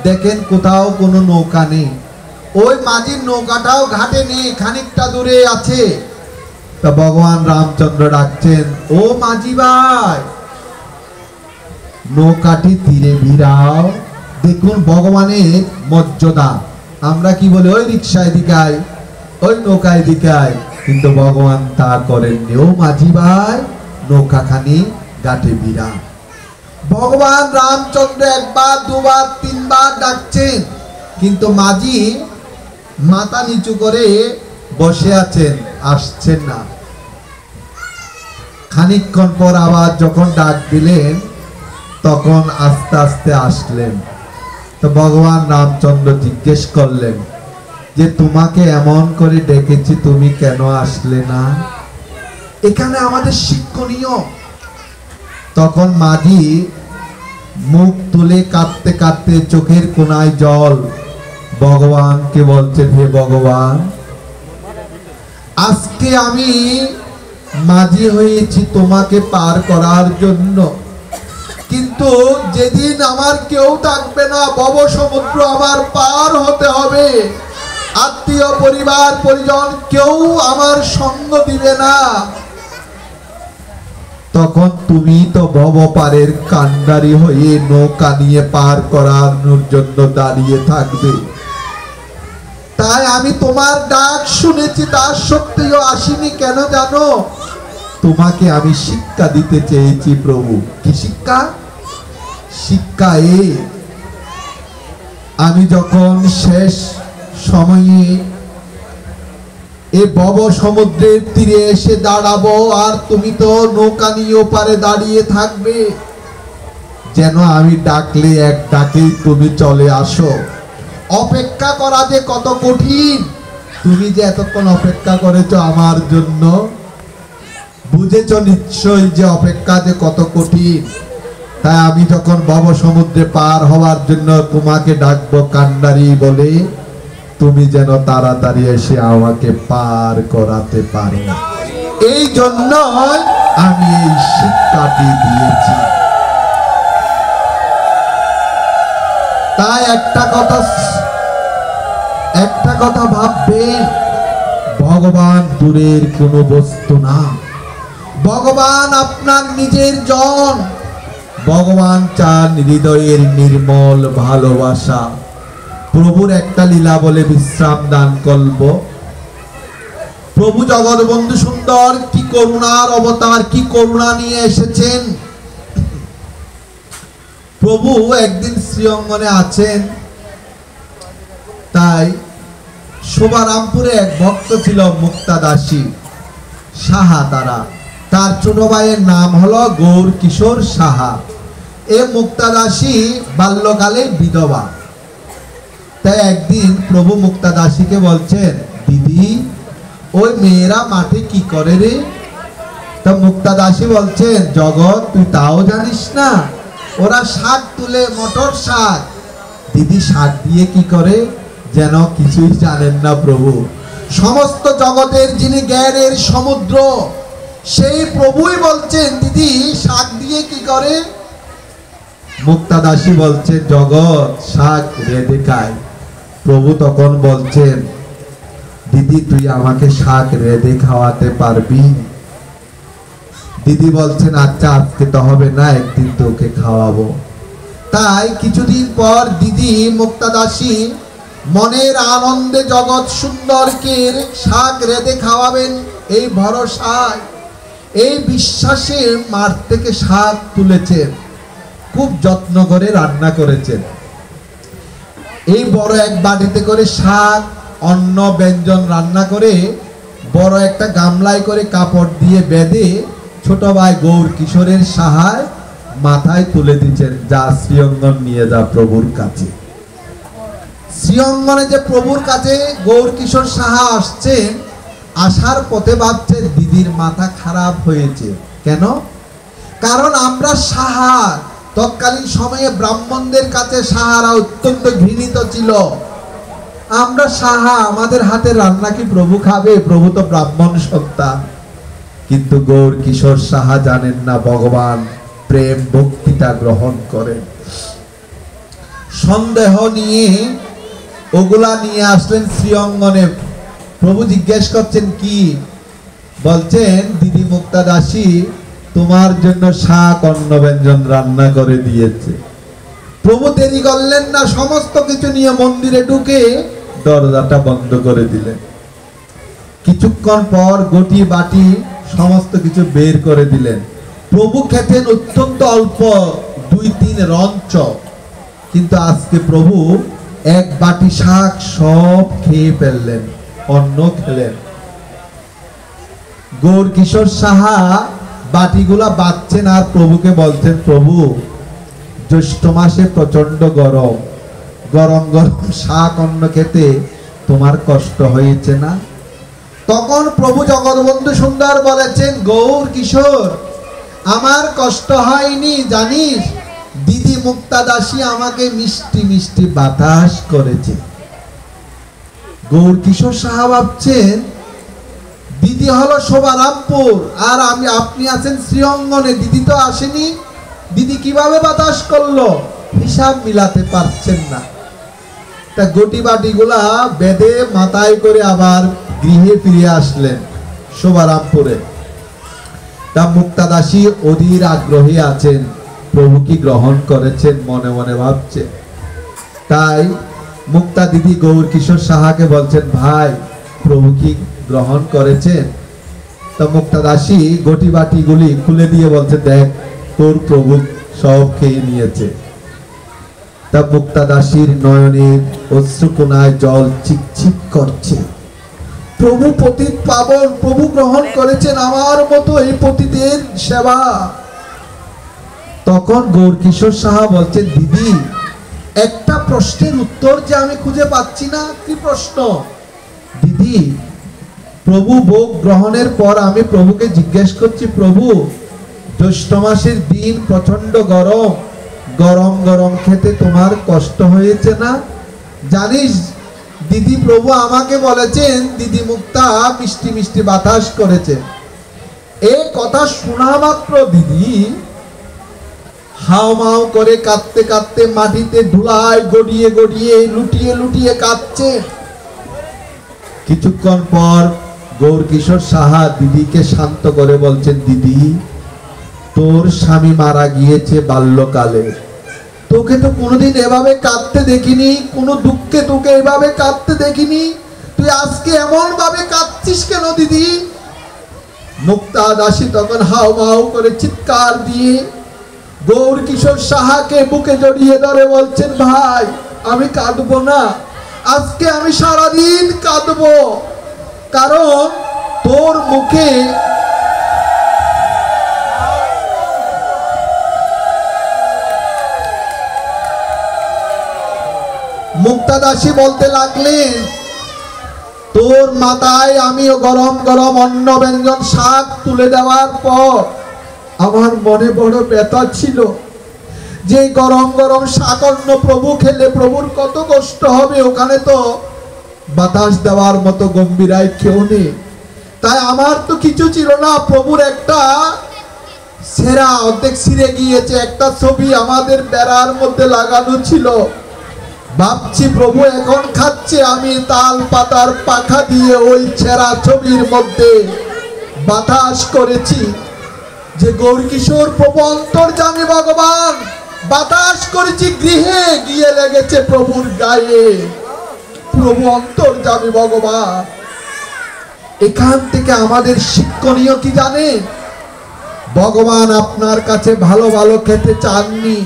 A: দেখেন কোথাও কোনো নৌকা নেই। ওই মাঝির নৌকাটাও ঘাটে নেই, খানিকটা দূরে আছে। তা ভগবান রামচন্দ্র ডাকছেন, ও মাঝি ভাই, নৌকাটি তীরে ভিড়াও। দেখুন ভগবানের মর্যাদা। আমরা কি বলি, ওই রিক্সায় দিকায়, ওই নৌকায় দিকায়, কিন্তু ভগবান তা করেননি। ও মাঝি ভাই, নৌকাখানি ঘাটে ভিড়া। ভগবান রামচন্দ্র একবার, দুবার, তিনবার ডাকছেন, কিন্তু মাঝি মাথা নিচু করে বসে আছেন, আসছেন না। খানিকক্ষণ পর আবার যখন ডাক দিলেন, তখন আস্তে আস্তে আসলেন। তো ভগবান রামচন্দ্র জিজ্ঞেস করলেন যে, তোমাকে এমন করে ডেকেছি, তুমি কেন আসলে না? এখানে আমাদের শিক্ষণীয়। তখন মাঝি মুখ তুলে কাঁদতে কাঁদতে, চোখের কোনায় জল, ভগবানকে বলছে, হে ভগবান, আজকে আমি মাঝি হয়েছি তোমাকে পার করার জন্য, কিন্তু যেদিন আমার কেউ থাকবে না, ভব সমুদ্র আমার পার হতে হবে, আত্মীয় পরিবার পরিজন কেউ আমার সঙ্গ দিবে না, তখন তুমি তো ভব পারের কান্ডারি হয়ে নৌকা নিয়ে পার করানোর জন্য দাঁড়িয়ে থাকবে। তাই আমি তোমার ডাক শুনেছি, তার সত্ত্বেও আসিনি। কেন জানো? তোমাকে আমি শিক্ষা দিতে চেয়েছি প্রভু। কি শিক্ষা? শিক্ষা আমি যখন শেষ সময়ে এ ভব সমুদ্রের তীরে এসে দাঁড়াবো, আর তুমি তো নৌকা নিয়ে ওপারে দাঁড়িয়ে থাকবে, যেন আমি ডাকলে এক ডাকেই তুমি চলে আসো। অপেক্ষা করা যে কত কঠিন, তুমি যে এতক্ষণ অপেক্ষা করেছো আমার জন্য, বুঝেছ নিশ্চয়ই যে অপেক্ষা যে কত কঠিন। তাই আমি যখন ভব সমুদ্রে পার হওয়ার জন্য তোমাকে ডাকবো কান্ডারি বলে, তুমি যেন তাড়াতাড়ি এসে আমাকে পার করাতে পারো। এই জন্য আমি এই শিক্ষাটি দিয়েছি। তাই একটা কথা ভাববেন, ভগবান দূরের কোনো বস্তু না, ভগবান আপনার নিজের জন। ভগবান চান হৃদয়ের নির্মল ভালোবাসা। প্রভুর একটা লীলা বলে বিশ্রাম দান করব। প্রভু জগৎবন্ধু সুন্দর কি করুণার অবতার, কি করুণা নিয়ে এসেছেন। প্রভু একদিন শ্রীঅঙ্গনে আছেন, তাই শোভারামপুরে এক ভক্ত ছিল মুক্তাদাসী সাহা। তার ছোট ভাইয়ের নাম হলো গৌর কিশোর সাহা। এ মুক্তাদাসী বাল্যকালে বিধবা। তাই একদিন প্রভু মুক্তাদাসীকে বলছেন, দিদি ওই মেয়েরা মাঠে কি করে রে? তা মুক্তাদাসী বলছেন, জগৎ তুই তাও জানিস না? ওরা শাক তুলে, মটর শাক। দিদি শাক দিয়ে কি করে? যেন কিছুই জানেন না প্রভু। সমস্ত জগতের যিনি জ্ঞানের সমুদ্র, সেই প্রভুই বলছেন দিদি শাক দিয়ে কি করে? মুক্তাদাসী বলছে, জগৎ শাক রেঁধে খায়। প্রভু তখন বলছেন, দিদি তুই আমাকে শাক রেঁধে খাওয়াতে পারবি? দিদি বলছেন, আচ্ছা আজকে তো হবে না, একদিন তোকে খাওয়াবো। তাই কিছুদিন পর দিদি মুক্তাদাসী মনের আনন্দে জগৎ সুন্দরকে শাক রেঁধে খাওয়াবেন এই ভরসায়, এই বিশ্বাসে মাঠ থেকে শাক তুলেছেন, খুব যত্ন করে রান্না করেছেন। এই বড় এক বাটিতে করে শাক, অন্ন ব্যঞ্জন রান্না করে বড় একটা গামলায় করে কাপড় দিয়ে বেঁধে ছোট ভাই গৌর কিশোরের সাহায় মাথায় তুলে দিচ্ছেন, যা শ্রীঅঙ্গন নিয়ে যা প্রভুর কাছে। শ্রীঅঙ্গনে যে প্রভুর কাছে গৌর কিশোর সাহা আসছেন, আসার পথে ভাবছেন দিদির মাথা খারাপ হয়েছে। কেন? কারণ আমরা সাহা, তৎকালীন সময়ে ব্রাহ্মণদের কাছে সাহারা অত্যন্ত ঘৃণিত ছিল। আমরা সাহা, আমাদের হাতে রান্না কি প্রভু খাবে? প্রভু তো ব্রাহ্মণ সন্তান। কিন্তু গৌর কিশোর সাহা জানেন না ভগবান প্রেম ভক্তিটা গ্রহণ করেন। সন্দেহ নিয়ে ওগুলা নিয়ে আসলেন শ্রীঅঙ্গনে। প্রভু জিজ্ঞেস করছেন কি? বলছেন, দিদি মুক্তাদাসী তোমার জন্য শাক অন্ন ব্যঞ্জন রান্না করে দিয়েছে। প্রভু দেরি করলেন না, সমস্ত কিছু নিয়ে মন্দিরে ঢুকে দরজাটা বন্ধ করে দিলেন। কিছুক্ষণ পর গটি বাটি সমস্ত কিছু বের করে দিলেন। প্রভু খেতেন অত্যন্ত অল্প, 2-3 রঞ্চ, কিন্তু আজকে প্রভু এক বাটি শাক সব খেয়ে ফেললেন, অন্ন খেলেন। গৌর কিশোর সাহা বাটিগুলা বাঁচছেন আর প্রভুকে বলছেন, প্রভু জ্যৈষ্ঠ মাসে প্রচন্ড গরম, গরম গরম শাক অন্ন খেতে তোমার কষ্ট হয়েছে না? তখন প্রভু জগৎবন্ধু সুন্দর বলেছেন, গৌর কিশোর আমার কষ্ট হয়নি জানিস, দিদি মুক্তাদাসী আমাকে মিষ্টি মিষ্টি বাতাস করেছে। গৌর কিশোর সাহা ভাবছেন, দিদি হলো শোভারামপুর আর আপনি আছেন শ্রীঅঙ্গনে, দিদি তো আসেনি, দিদি কিভাবে বাতাস করলো? হিসাব মিলাতে পারছেন না। তা গটি বাটিগুলা বেঁধে মাথায় করে আবার গৃহে ফিরে আসলেন শোভারামপুরে। তা মুক্তাদাসী অধীর আগ্রহী আছেন, প্রভু কি গ্রহণ করেছেন মনে মনে ভাবছে। তাই মুক্তা দিদি গৌর কিশোর সাহাকে বলছেন, ভাই প্রভু কি গ্রহণ করেছেন? তা মুক্তাদাসী গটি বাটিগুলি খুলে দিয়ে বলছে, দেখ তোর প্রভু সব খেয়ে নিয়েছে। তা মুক্তাদাসীর নয়নের অশ্রুকোনায় জল চিকচিক করছে। প্রভু পতিত পাবন, প্রভু গ্রহণ করেছেন আমার মতো এই পতিতের সেবা। তখন গৌর কিশোর সাহা বলছেন, দিদি একটা প্রশ্নের উত্তর যে আমি খুঁজে পাচ্ছি না। কি প্রশ্ন? দিদি প্রভু ভোগ গ্রহণের পর আমি প্রভুকে জিজ্ঞেস করছি, প্রভু জ্যৈষ্ঠ মাসের দিন প্রচন্ড গরম, গরম গরম খেতে তোমার কষ্ট হয়েছে না? জানিস দিদি, প্রভু আমাকে বলেছেন দিদি মুক্তা মিষ্টি মিষ্টি বাতাস করেছে। এই কথা শোনা মাত্র দিদি হাও মাও করে কাঁদতে কাঁদতে মাটিতে ধুলায় গড়িয়ে গড়িয়ে লুটিয়ে লুটিয়ে কাঁদছে। কিছুক্ষণ পর গৌরকিশোর সাহা দিদিকে শান্ত করে বলছেন, দিদি তোর স্বামী মারা গিয়েছে বাল্যকালে, তোকে তো কোনোদিন এভাবে কাঁদতে দেখিনি, কোনো দুঃখে তোকে এভাবে কাঁদতে দেখিনি, তুই আজকে এমন ভাবে কাঁদছিস কেন দিদি? মুক্তা দাসী তখন হাও মাও করে চিৎকার দিয়ে গৌরকিশোর সাহাকে বুকে জড়িয়ে ধরে বলছেন, ভাই আমি কাঁদবো না, আজকে আমি সারাদিন কাঁদবো, কারণ তোর মুখে মুক্তা দাসী বলতে লাগলেন, তোর মাথায় আমিও গরম গরম অন্ন ব্যঞ্জন শাক তুলে দেওয়ার পর আমার মনে বড় ব্যথা ছিল যে গরম গরম শাক অন্ন প্রভু খেলে প্রভুর কত কষ্ট হবে, ওখানে তো বাতাস দেওয়ার মতো গম্ভীরায় কেউ নেই, তাই আমার তো কিছু ছিল না। প্রভুর একটা সেরা অর্ধেক ছিঁড়ে গিয়েছে, একটা ছবি আমাদের বেড়ার মধ্যে লাগানো ছিল, ভাবছি প্রভু এখন খাচ্ছে, আমি তাল পাতার পাখা দিয়ে ওই ছেঁড়া ছবির মধ্যে বাতাস করেছি যে গৌরকিশোর প্রভু অন্তর্যামী ভগবান, বাতাস করেছি গৃহে গিয়ে লেগেছে প্রভুর গায়ে, প্রভু অন্তর্যামী ভগবান। এখান থেকে আমাদের শিক্ষণীয় কি জানেন? ভগবান আপনার কাছে ভালো ভালো খেতে চাননি,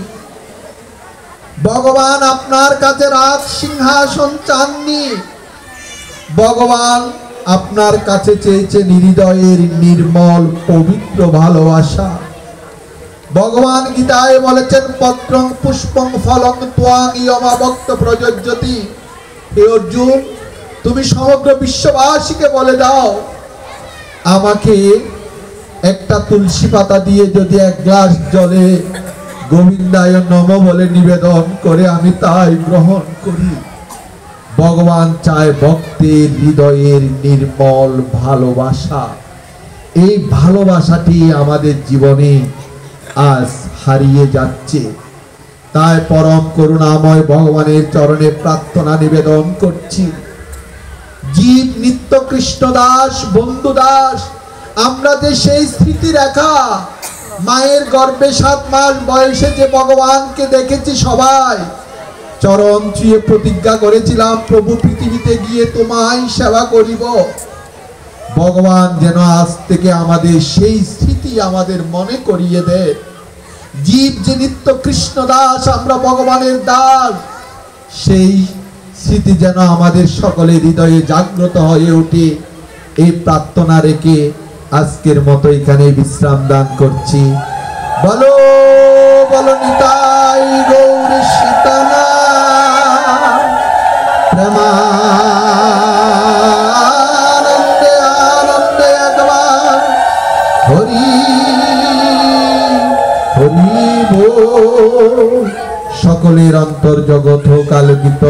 A: ভগবান আপনার কাছে রাজ সিংহাসন চাননি, ভগবান আপনার কাছে চেয়েছে হৃদয়ের নির্মল পবিত্র ভালোবাসা। ভগবান গীতায় বলেছেন, পত্রং পুষ্পং ফলং ত্বং ইয়মাভক্ত প্রযোজ্যতি। হে অর্জুন, তুমি সমগ্র বিশ্ববাসীকে বলে দাও, আমাকে একটা তুলসী পাতা দিয়ে যদি এক গ্লাস জলে গোবিন্দায় নম বলে নিবেদন করে আমি তাই গ্রহণ করি। ভগবান চায় ভক্তের হৃদয়ের নির্মল ভালোবাসা। এই ভালোবাসাটি আমাদের জীবনে আজ হারিয়ে যাচ্ছে, তাই পরম করুণাময় ভগবানের চরণে প্রার্থনা নিবেদন করছি। জীব নিত্য কৃষ্ণ দাস, বন্ধু দাস, আমরা যে সেই স্মৃতি রেখা, মায়ের গর্ভে 7 মাস বয়সে যে ভগবানকে দেখেছি সবাই, চরণ ছুঁয়ে প্রতিজ্ঞা করেছিলাম প্রভু পৃথিবীতে গিয়ে তোমায় সেবা করিব। ভগবান যেন আজ থেকে আমাদের সেই স্মৃতি আমাদের মনে করিয়ে দেয়। জীব যে নিত্য কৃষ্ণ দাস, আমরা ভগবানের দাস, সেই স্মৃতি যেন আমাদের সকলের হৃদয়ে জাগ্রত হয়ে ওঠে। এই প্রার্থনা রেখে আজকের মতো এখানে বিশ্রাম দান করছি। বলো বলো নিতাই গৌর সীতানা প্রেমানন্দে আনন্দে একবার হরি হরি বল। সকলের অন্তর জগৎ হোক আলোকিত,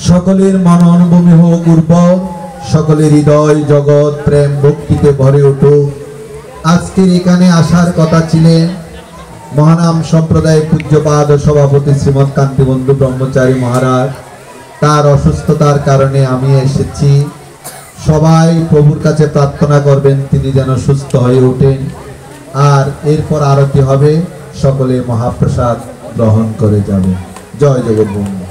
A: সকলের মনন ভূমি হোক উর্বর, সকলের হৃদয় জগৎ প্রেম ভক্তিতে ভরে উঠুক। আজকের এখানে আসার কথা ছিলেন মহানাম সম্প্রদায় পূজ্যপাদ সভাপতি শ্রীমৎ কান্তিবন্ধু ব্রহ্মচারী মহারাজ, তার অসুস্থতার কারণে আমি এসেছি। সবাই প্রভুর কাছে প্রার্থনা করবেন তিনি যেন সুস্থ হয়ে ওঠেন। আর এরপর আরতি হবে, সকলে মহাপ্রসাদ গ্রহণ করে যাবে। জয় জগৎবন্ধু।